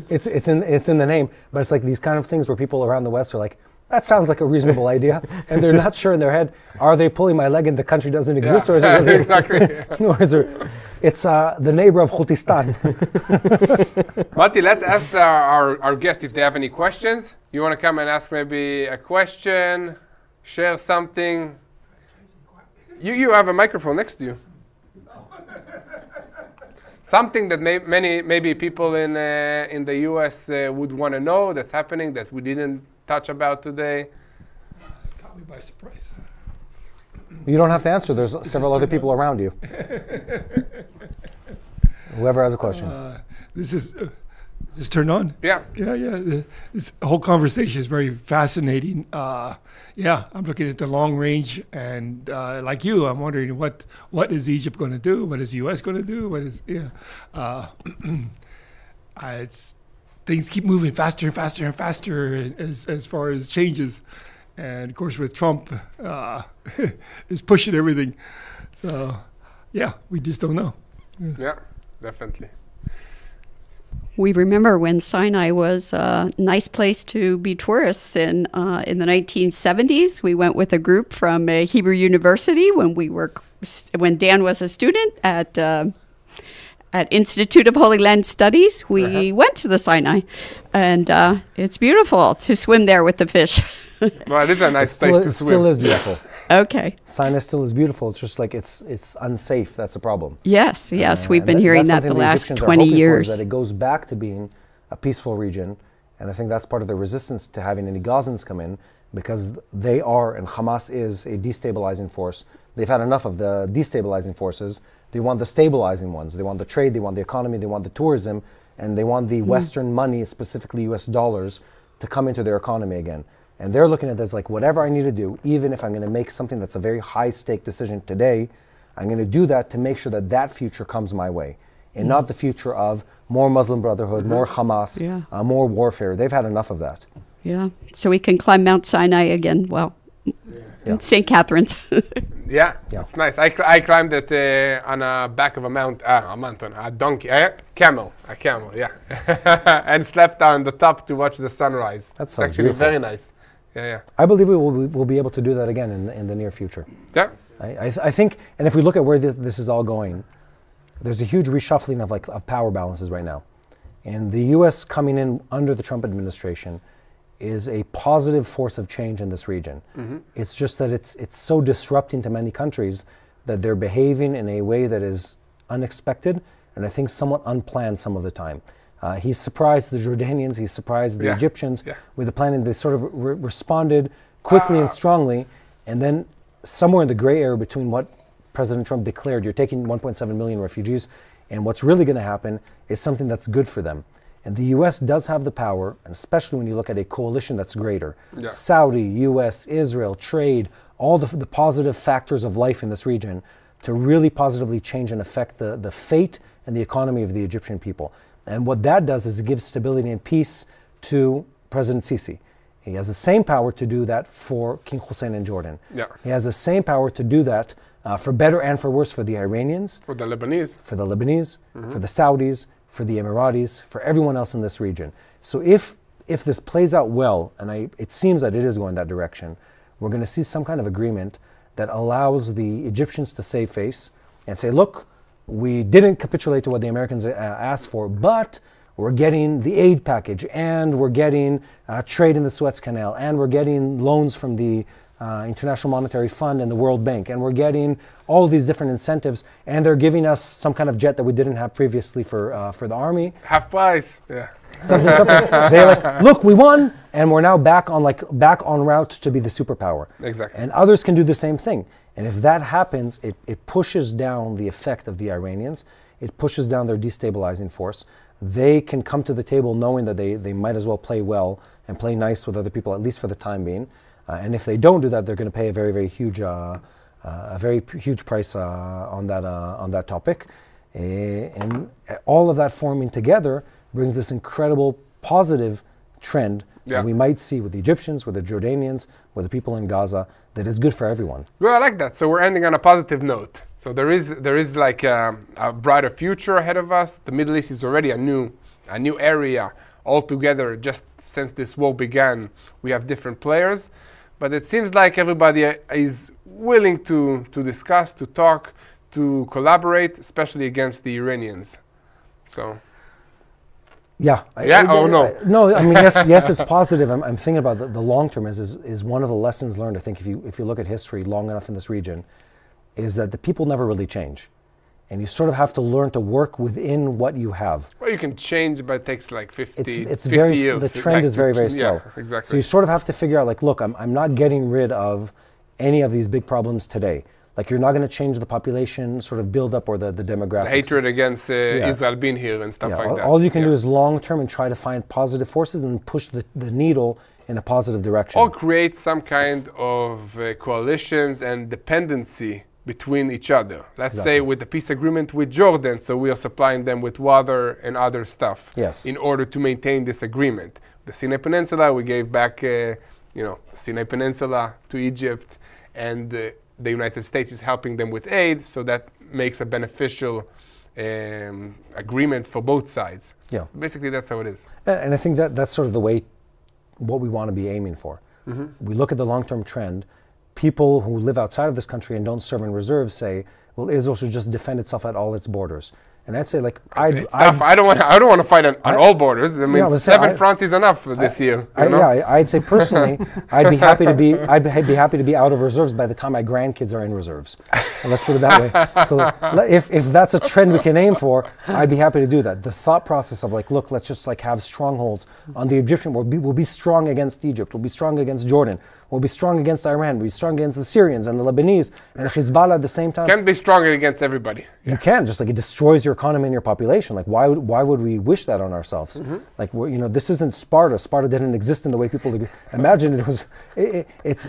it's in the name, but it's like these kind of things where people around the West are like, that sounds like a reasonable idea, and they're not sure in their head, are they pulling my leg and the country doesn't exist, or is it really, Exactly. or is it, it's the neighbor of Khutistan. Mati, let's ask our guests if they have any questions. You want to come and ask maybe a question, share something? You have a microphone next to you. Something that maybe people in the U.S. Would want to know that's happening that we didn't touch about today. Caught me by surprise. You don't have to answer. There's several other people around you. Whoever has a question. This is turned on. Yeah. Yeah. This whole conversation is very fascinating. I'm looking at the long range, and like you, I'm wondering what is Egypt going to do? What is the U.S. going to do? It's things keep moving faster and faster and faster as far as changes, and of course with Trump is pushing everything. So we just don't know. Yeah, definitely. We remember when Sinai was a nice place to be tourists in the 1970s. We went with a group from Hebrew University when Dan was a student at Institute of Holy Land Studies. We went to the Sinai, and it's beautiful to swim there with the fish. Well, it is a nice place to swim. Still is beautiful. Okay. Sinai still is beautiful. It's just like it's unsafe. That's a problem. Yes, we've been hearing that the last 20 years. That it goes back to being a peaceful region, and I think that's part of the resistance to having any Gazans come in, because they are, and Hamas is, a destabilizing force. They've had enough of the destabilizing forces. They want the stabilizing ones. They want the trade, they want the economy, they want the tourism, and they want the Western money, specifically US dollars, to come into their economy again. And they're looking at this like, whatever I need to do, even if I'm going to make something that's a very high stake decision today, I'm going to do that to make sure that that future comes my way, and not the future of more Muslim Brotherhood, more Hamas, more warfare. They've had enough of that. Yeah, so we can climb Mount Sinai again. Well, St. Catherine's. Yeah, it's nice. I climbed it on the back of a donkey, a camel, yeah, and slept on the top to watch the sunrise. That's actually beautiful. Very nice. Yeah. I believe we'll be able to do that again in the near future. Yeah. I think, and if we look at where this is all going, there's a huge reshuffling of power balances right now, and the U.S. coming in under the Trump administration is a positive force of change in this region. It's just that it's so disrupting to many countries that they're behaving in a way that is unexpected, and I think somewhat unplanned some of the time. He's surprised the Jordanians, he's surprised the Egyptians with the planning. They sort of responded quickly and strongly, and then somewhere in the gray area between what President Trump declared, you're taking 1.7 million refugees, and what's really going to happen is something that's good for them. And the U.S. does have the power, and especially when you look at a coalition that's greater. Yeah. Saudi, U.S., Israel, trade, all the positive factors of life in this region to really positively change and affect the fate and the economy of the Egyptian people. And what that does is it gives stability and peace to President Sisi. He has the same power to do that for King Hussein in Jordan. Yeah. He has the same power to do that for better and for worse for the Iranians, For the Lebanese. for the Lebanese, for the Saudis, for the Emiratis, for everyone else in this region. So if this plays out well, and it seems that it is going that direction, we're going to see some kind of agreement that allows the Egyptians to save face and say, look, we didn't capitulate to what the Americans asked for, but we're getting the aid package, and we're getting trade in the Suez Canal, and we're getting loans from the International Monetary Fund and the World Bank, and we're getting all these different incentives, and they're giving us some kind of jet that we didn't have previously for the army. Half price. Yeah. Something. They're like, look, we won, and we're now back on route to be the superpower. Exactly. And others can do the same thing. And if that happens, it pushes down the effect of the Iranians. It pushes down their destabilizing force. They can come to the table knowing that they might as well play well and play nice with other people, at least for the time being. And if they don't do that, they're going to pay a very huge price on that topic. And all of that forming together brings this incredible positive trend that we might see with the Egyptians, with the Jordanians, with the people in Gaza, that is good for everyone. Well, I like that. So we're ending on a positive note. So there is like a brighter future ahead of us. The Middle East is already a new area altogether. Just since this war began, we have different players, but it seems like everybody is willing to discuss, to talk, to collaborate, especially against the Iranians. So. Yeah. No? No, I mean, yes, it's positive. I'm thinking about the long term is one of the lessons learned. I think if you look at history long enough in this region, is that the people never really change. And you sort of have to learn to work within what you have. Well, you can change, but it takes like 50 50 years. The trend is very slow. Yeah, exactly. So you sort of have to figure out, like, look, I'm not getting rid of any of these big problems today. Like, you're not going to change the population sort of build up or the demographics. The hatred against Israel being here and stuff like that. All you can do is long term and try to find positive forces and push the needle in a positive direction. Or create some kind of coalitions and dependency between each other. Let's say with the peace agreement with Jordan, so we are supplying them with water and other stuff in order to maintain this agreement. The Sinai Peninsula, we gave back Sinai Peninsula to Egypt, and the United States is helping them with aid, so that makes a beneficial agreement for both sides. Yeah. Basically, that's how it is. And I think that's sort of the way, what we want to be aiming for. We look at the long-term trend. People who live outside of this country and don't serve in reserves say, well, Israel should just defend itself at all its borders. And I'd say, like, I don't want to fight on all borders. I mean, 7 fronts is enough for this year. I'd say personally, I'd be happy to be out of reserves by the time my grandkids are in reserves. And let's put it that way. So if that's a trend we can aim for, I'd be happy to do that. The thought process of, like, look, let's just like have strongholds on the Egyptian. We'll be strong against Egypt. We'll be strong against Jordan. We'll be strong against Iran. We'll be strong against the Syrians and the Lebanese and Hezbollah at the same time. Can be stronger against everybody. You can, just like it destroys your economy and your population. Like, why would we wish that on ourselves? Like, this isn't Sparta. Sparta didn't exist in the way people imagine it was.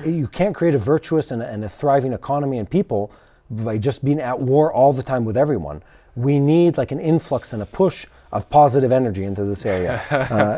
You can't create a virtuous and a thriving economy and people by just being at war all the time with everyone. We need like an influx and a push of positive energy into this area.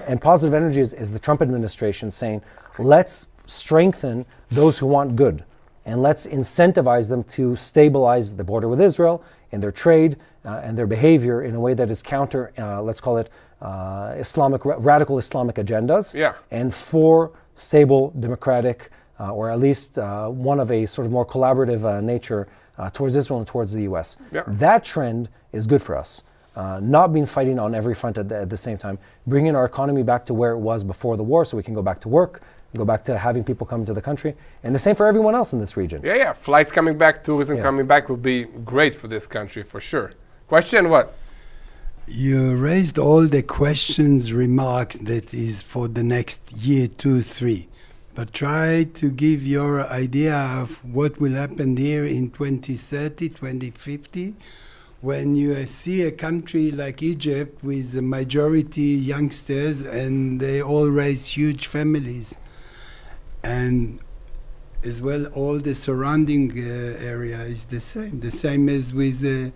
And positive energy is the Trump administration saying, let's strengthen those who want good, and let's incentivize them to stabilize the border with Israel in their trade and their behavior in a way that is counter, let's call it radical Islamic agendas, and for stable, democratic, or at least one of a sort of more collaborative nature towards Israel and towards the U.S. That trend is good for us. Not being fighting on every front at the same time, bringing our economy back to where it was before the war so we can go back to work, go back to having people come to the country, and the same for everyone else in this region. Flights coming back, tourism coming back will be great for this country for sure. Question, what? You raised all the questions, remarks that is for the next year, 2, 3. But try to give your idea of what will happen here in 2030, 2050. when you see a country like Egypt with a majority youngsters and they all raise huge families, and as well all the surrounding area is the same as with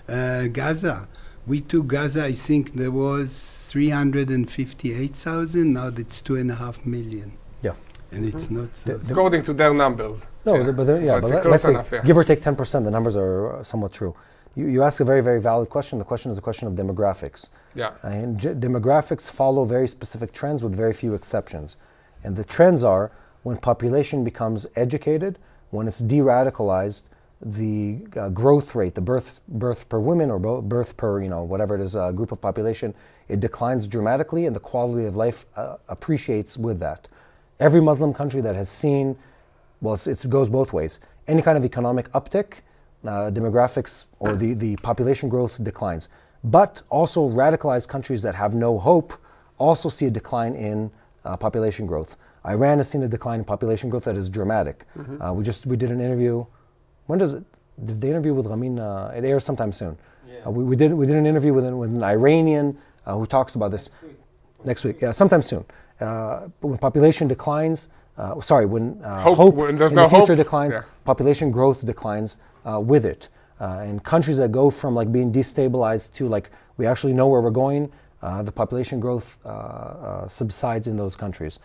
Gaza. We took Gaza, I think there was 358,000, now it's 2.5 million. Yeah. And it's not so. According to their numbers. No, Yeah. but let's say, enough, yeah. give or take 10%, the numbers are somewhat true. You ask a very, very valid question. The question is a question of demographics. Yeah. And demographics follow very specific trends with very few exceptions. And the trends are when population becomes educated, when it's de-radicalized, the growth rate, the birth per woman or birth per, whatever it is, group of population, it declines dramatically and the quality of life appreciates with that. Every Muslim country that has seen, well, it goes both ways. Any kind of economic uptick, demographics or the population growth declines. But also radicalized countries that have no hope also see a decline in population growth. Iran has seen a decline in population growth that is dramatic. We did an interview. When did the interview with Ramin? It airs sometime soon. Yeah. We did an interview with an Iranian who talks about this next week. Yeah, sometime soon. But when population declines, when hope in the future declines, population growth declines with it. And countries that go from like being destabilized to like we actually know where we're going, the population growth subsides in those countries.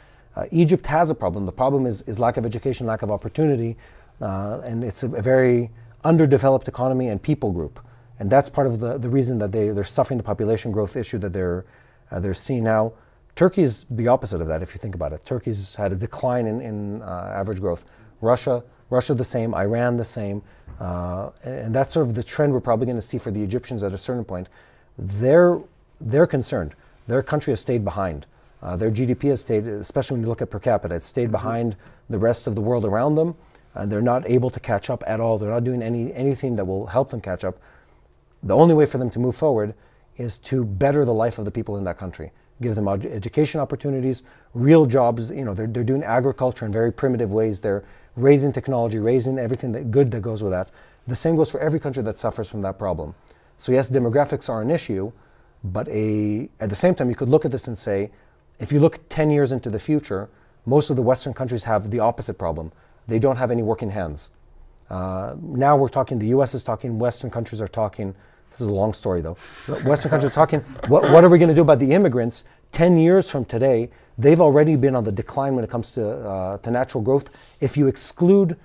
Egypt has a problem. The problem is lack of education, lack of opportunity, and it's a very underdeveloped economy and people group. And that's part of the reason that they're suffering the population growth issue that they're seeing now. Turkey's the opposite of that if you think about it. Turkey's had a decline in average growth. Russia the same, Iran the same. And that's sort of the trend we're probably going to see for the Egyptians at a certain point. They're concerned. Their country has stayed behind. Their GDP has stayed, especially when you look at per capita, it's stayed behind the rest of the world around them. And they're not able to catch up at all. They're not doing anything that will help them catch up. The only way for them to move forward is to better the life of the people in that country. Give them education opportunities, real jobs. They're doing agriculture in very primitive ways. They're raising technology, raising everything good that goes with that. The same goes for every country that suffers from that problem. So yes, demographics are an issue, but at the same time, you could look at this and say, if you look 10 years into the future, most of the Western countries have the opposite problem. They don't have any working hands. Now we're talking, the US is talking, Western countries are talking, this is a long story though. Western countries are talking, what are we going to do about the immigrants? 10 years from today, they've already been on the decline when it comes to natural growth. If you exclude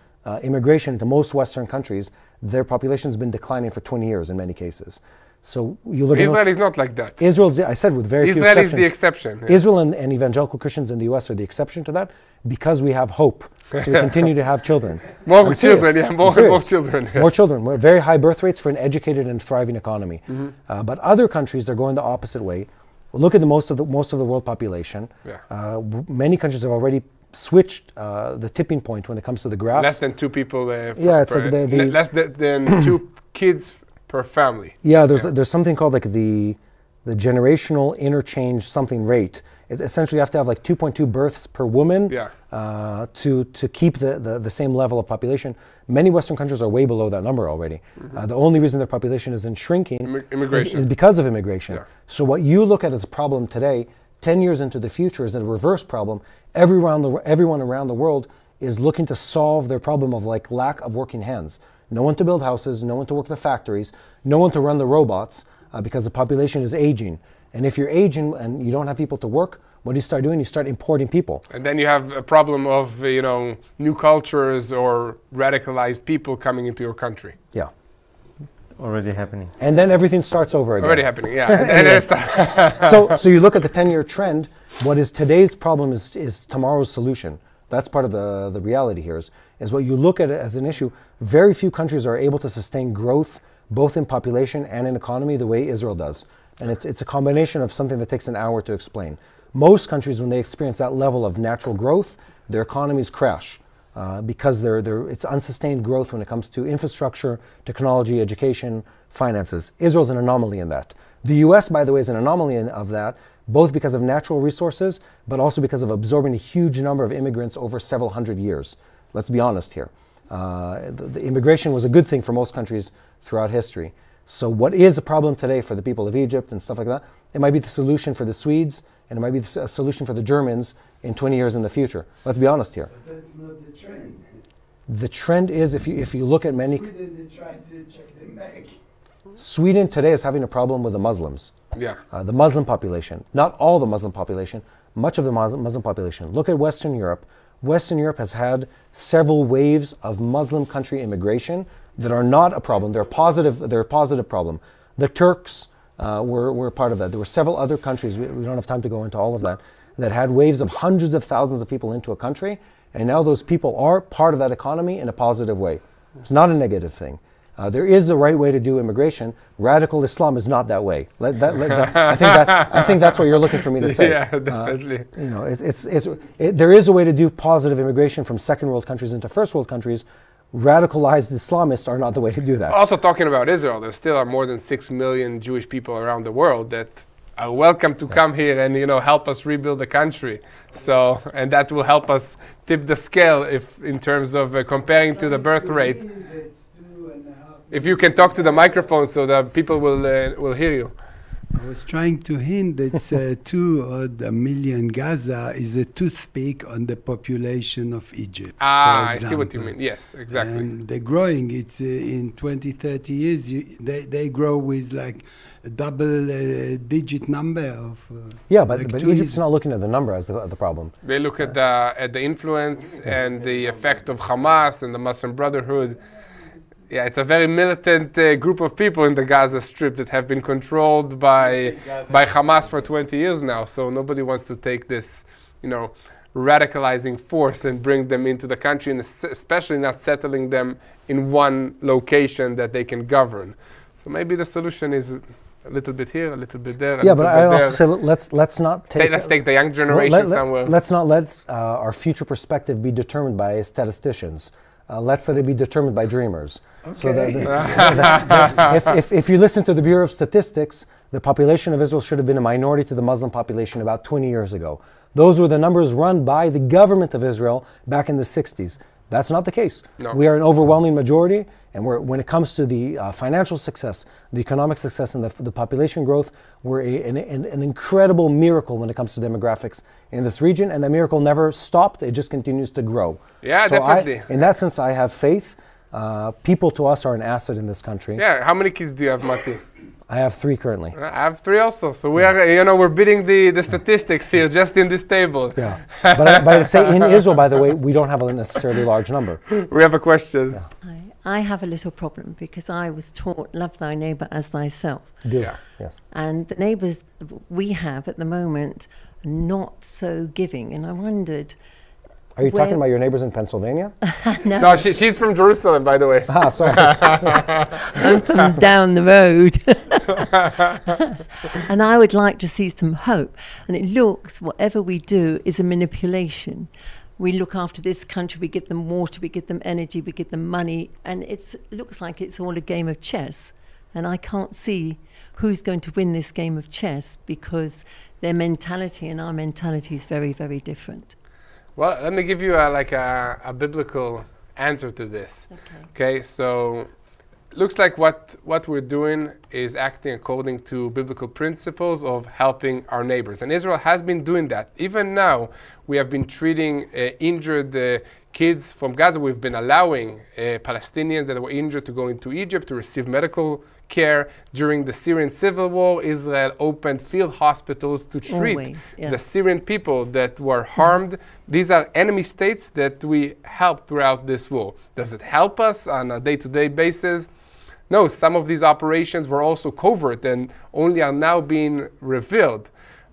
immigration into most Western countries, their population has been declining for 20 years in many cases. So you look Israel is not like that. Israel's, I said, with very few exceptions. Israel is the exception. Yeah. Israel and evangelical Christians in the US are the exception to that because we have hope. So we continue to have children. More children. More children. We're very high birth rates for an educated and thriving economy. But other countries, they're going the opposite way. Look at most of the world population. Yeah. Many countries have already switched the tipping point when it comes to the graphs. Less than 2 people. It's like less than 2 kids per family. Yeah, there's something called like the generational interchange something rate. Essentially, you have to have like 2.2 births per woman to keep the same level of population. Many Western countries are way below that number already. The only reason their population isn't shrinking is because of immigration. Yeah. So what you look at as a problem today, 10 years into the future, is a reverse problem. Everyone around the world is looking to solve their problem of like lack of working hands. No one to build houses, no one to work the factories, no one to run the robots because the population is aging. And if you're aging and you don't have people to work, what do you start doing? You start importing people. And then you have a problem of, new cultures or radicalized people coming into your country. Yeah. Already happening. And then everything starts over again. Already happening, yeah. So you look at the 10-year trend, what is today's problem is tomorrow's solution. That's part of the reality here is what you look at it as an issue. Very few countries are able to sustain growth both in population and in economy the way Israel does. And it's a combination of something that takes an hour to explain. Most countries, when they experience that level of natural growth, their economies crash because it's unsustained growth when it comes to infrastructure, technology, education, finances. Israel's an anomaly in that. The US, by the way, is an anomaly of that, both because of natural resources, but also because of absorbing a huge number of immigrants over several hundred years. Let's be honest here. The immigration was a good thing for most countries throughout history. So what is a problem today for the people of Egypt and stuff like that, it might be the solution for the Swedes, and it might be a solution for the Germans in 20 years in the future. Let's be honest here. But that's not the trend. The trend is, if you look at many... Sweden, they try to check them back. Sweden today is having a problem with the Muslims. Yeah. The Muslim population. Not all the Muslim population, much of the Muslim population. Look at Western Europe. Western Europe has had several waves of Muslim country immigration that are not a problem. They're a positive problem. The Turks were part of that. There were several other countries, we don't have time to go into all of that, that had waves of hundreds of thousands of people into a country, and now those people are part of that economy in a positive way. It's not a negative thing. There is a right way to do immigration. Radical Islam is not that way. I think that's what you're looking for me to say. Yeah, definitely. There is a way to do positive immigration from second world countries into first world countries. Radicalized Islamists are not the way to do that. Also talking about Israel, there still are more than 6 million Jewish people around the world that are welcome to come here and help us rebuild the country. So, and that will help us tip the scale if in terms of comparing to the birth rate. If you can talk to the microphone so that people will hear you. I was trying to hint that 2 million Gaza is a toothpick on the population of Egypt. Ah, I see what you mean. Yes, exactly. And they're growing. It's in 20, 30 years, they grow with like a double-digit number of. But Egypt's not looking at the number as the problem. They look at the influence and the effect of Hamas and the Muslim Brotherhood. Yeah, it's a very militant group of people in the Gaza Strip that have been controlled by Hamas for 20 years now. So nobody wants to take this, radicalizing force and bring them into the country, and especially not settling them in one location that they can govern. So maybe the solution is a little bit here, a little bit there. But I also say let's not take. Let's take the young generation somewhere. Let's not let our future perspective be determined by statisticians. Let's let it be determined by dreamers. Okay. So if you listen to the Bureau of Statistics, the population of Israel should have been a minority to the Muslim population about 20 years ago. Those were the numbers run by the government of Israel back in the 60s. That's not the case. No. We are an overwhelming majority, and when it comes to the financial success, the economic success, and the population growth, we're an incredible miracle when it comes to demographics in this region, and that miracle never stopped. It just continues to grow. Yeah, so definitely. In that sense, I have faith. People to us are an asset in this country. Yeah, how many kids do you have, Mati? I have 3 currently. I have 3 also. So we are, we're beating the statistics here just in this table. Yeah. But I'd say in Israel, by the way, we don't have a necessarily large number. We have a question. Yeah. I have a little problem because I was taught, love thy neighbor as thyself. Yeah. Yes. And the neighbors we have at the moment are not so giving. And I wondered... Are you talking about your neighbors in Pennsylvania? No, she's from Jerusalem, by the way. Ah, sorry. I'm from down the road. And I would like to see some hope. And it looks, whatever we do is a manipulation. We look after this country, we give them water, we give them energy, we give them money. And it looks like it's all a game of chess. And I can't see who's going to win this game of chess because their mentality and our mentality is very, very different. Well, let me give you a biblical answer to this. Okay, so looks like what we're doing is acting according to biblical principles of helping our neighbors. And Israel has been doing that. Even now, we have been treating injured kids from Gaza. We've been allowing Palestinians that were injured to go into Egypt to receive medical care. During the Syrian civil war, Israel opened field hospitals to treat the Syrian people that were harmed. These are enemy states that we helped throughout this war. Does it help us on a day-to-day basis? No, some of these operations were also covert and only are now being revealed.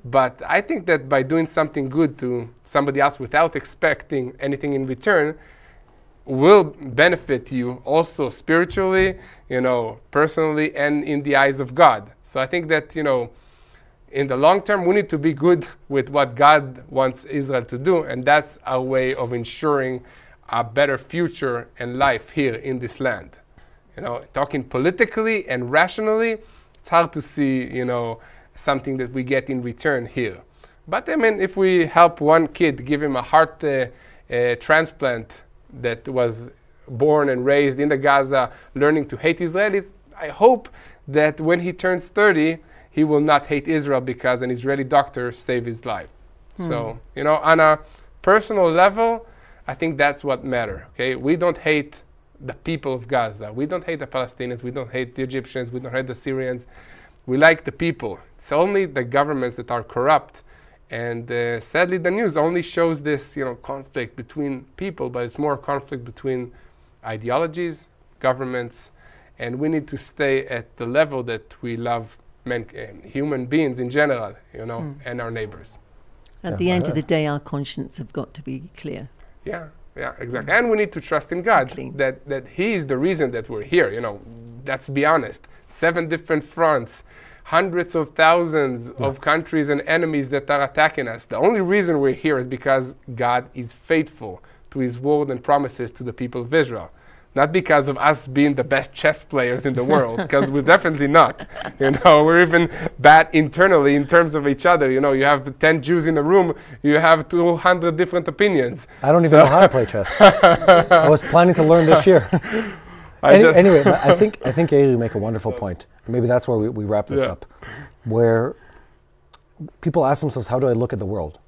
But I think that by doing something good to somebody else without expecting anything in return will benefit you also spiritually, personally, and in the eyes of God. So I think that, in the long term, we need to be good with what God wants Israel to do, and that's our way of ensuring a better future and life here in this land. Talking politically and rationally, it's hard to see, something that we get in return here. But if we help one kid, give him a heart transplant that was born and raised in the Gaza, learning to hate Israelis, I hope that when he turns 30, he will not hate Israel because an Israeli doctor saved his life. So, you know, on a personal level, I think that's what matters. Okay, we don't hate the people of Gaza. We don't hate the Palestinians. We don't hate the Egyptians. We don't hate the Syrians. We like the people. It's only the governments that are corrupt. And sadly, the news only shows this, you know, conflict between people, but it's more conflict between ideologies, governments, and we need to stay at the level that we love human beings in general, you know, and our neighbors. At the end of the day, our conscience have got to be clear. Yeah, exactly. And we need to trust in God that He is the reason that we're here. You know, let's be honest. 7 different fronts, hundreds of thousands of countries and enemies that are attacking us. The only reason we're here is because God is faithful to His word and promises to the people of Israel. Not because of us being the best chess players in the world, because we're definitely not. You know, we're even bad internally in terms of each other. You know, you have 10 Jews in the room, you have 200 different opinions. I don't even know how to play chess. I was planning to learn this year. Anyway, I think you make a wonderful point. Maybe that's where we wrap this up, where people ask themselves, how do I look at the world?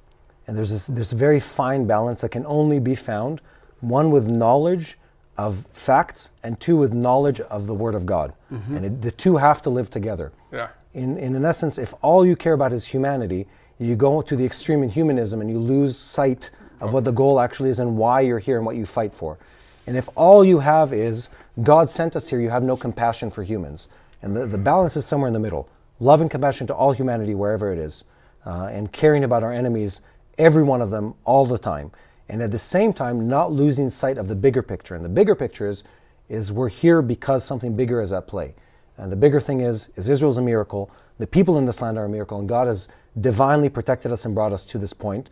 And there's this very fine balance that can only be found, one with knowledge of facts, and 2 with knowledge of the Word of God. And the 2 have to live together. In essence, if all you care about is humanity, you go to the extreme in humanism and you lose sight of what the goal actually is and why you're here and what you fight for. And if all you have is, God sent us here, you have no compassion for humans. And the balance is somewhere in the middle. Love and compassion to all humanity, wherever it is. And caring about our enemies, every one of them, all the time. And at the same time, not losing sight of the bigger picture. And the bigger picture is we're here because something bigger is at play. And the bigger thing is Israel's a miracle. The people in this land are a miracle. And God has divinely protected us and brought us to this point.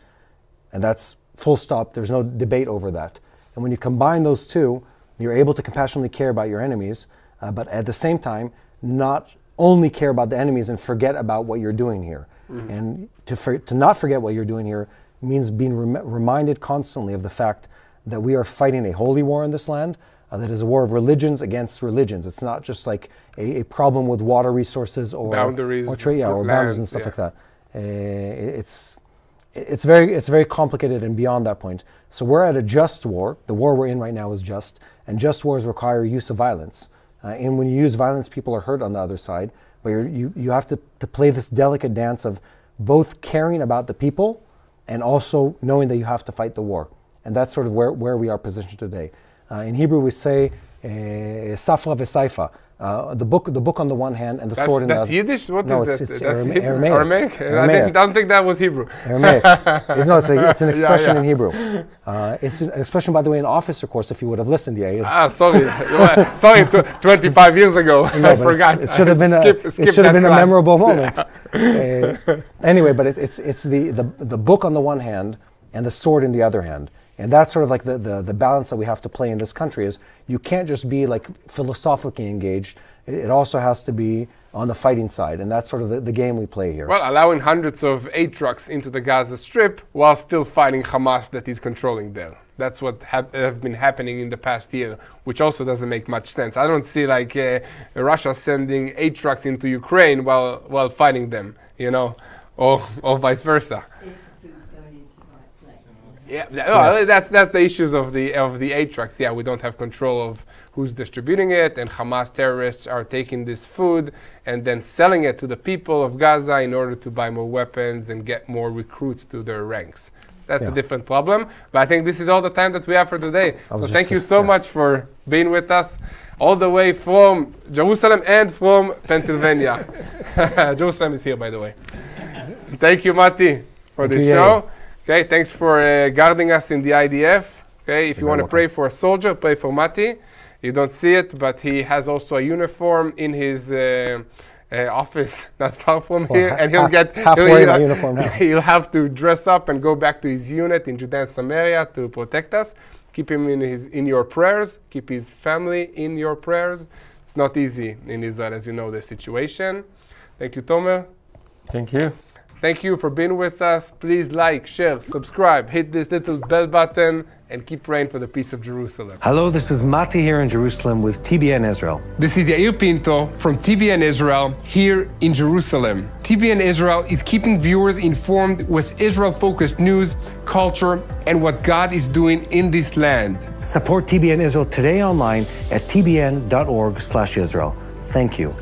And that's full stop. There's no debate over that. And when you combine those 2, you're able to compassionately care about your enemies, but at the same time, not only care about the enemies and forget about what you're doing here. And to not forget what you're doing here means being reminded constantly of the fact that we are fighting a holy war in this land, that is a war of religions against religions. It's not just like a problem with water resources or boundaries, or boundaries and stuff like that. It's very complicated and beyond that point. So we're at a just war. The war we're in right now is just, and just wars require use of violence. And when you use violence, people are hurt on the other side. But you have to play this delicate dance of both caring about the people and also knowing that you have to fight the war. And that's sort of where we are positioned today. In Hebrew we say, Safra v'Saifa. The book on the one hand and the sword in the other. That's Yiddish? What is that? It's Aramaic. I don't think that was Hebrew. Aramaic. It's an expression in Hebrew. It's an expression, by the way, in officer course, if you would have listened, sorry. Sorry, 25 years ago. I forgot. It should have been a memorable moment. Anyway, but it's the book on the one hand and the sword in the other hand. And that's sort of like the balance that we have to play in this country is you can't just be like philosophically engaged. It also has to be on the fighting side. And that's sort of the game we play here. Well, allowing hundreds of aid trucks into the Gaza Strip while still fighting Hamas that is controlling there. That's what have been happening in the past year, which also doesn't make much sense. I don't see like Russia sending aid trucks into Ukraine while fighting them, you know, or vice versa. Yeah, well, that's the issues of the aid trucks. Yeah, we don't have control of who's distributing it, and Hamas terrorists are taking this food and then selling it to the people of Gaza in order to buy more weapons and get more recruits to their ranks. That's a different problem. But I think this is all the time that we have for today. So thank you so much for being with us, all the way from Jerusalem and from Pennsylvania. Jerusalem is here, by the way. Thank you, Mati, for the show. Okay, thanks for guarding us in the IDF. Okay, if you want to pray for a soldier, pray for Mati. You don't see it, but he has also a uniform in his office, not far from here, and he'll get halfway my uniform now. He'll have to dress up and go back to his unit in Judea and Samaria to protect us. Keep him in your prayers. Keep his family in your prayers. It's not easy in Israel, as you know, the situation. Thank you, Tomer. Thank you. Thank you for being with us. Please like, share, subscribe, hit this little bell button, and keep praying for the peace of Jerusalem. Hello, this is Mati here in Jerusalem with TBN Israel. This is Yair Pinto from TBN Israel here in Jerusalem. TBN Israel is keeping viewers informed with Israel-focused news, culture, and what God is doing in this land. Support TBN Israel today online at tbn.org/Israel. Thank you.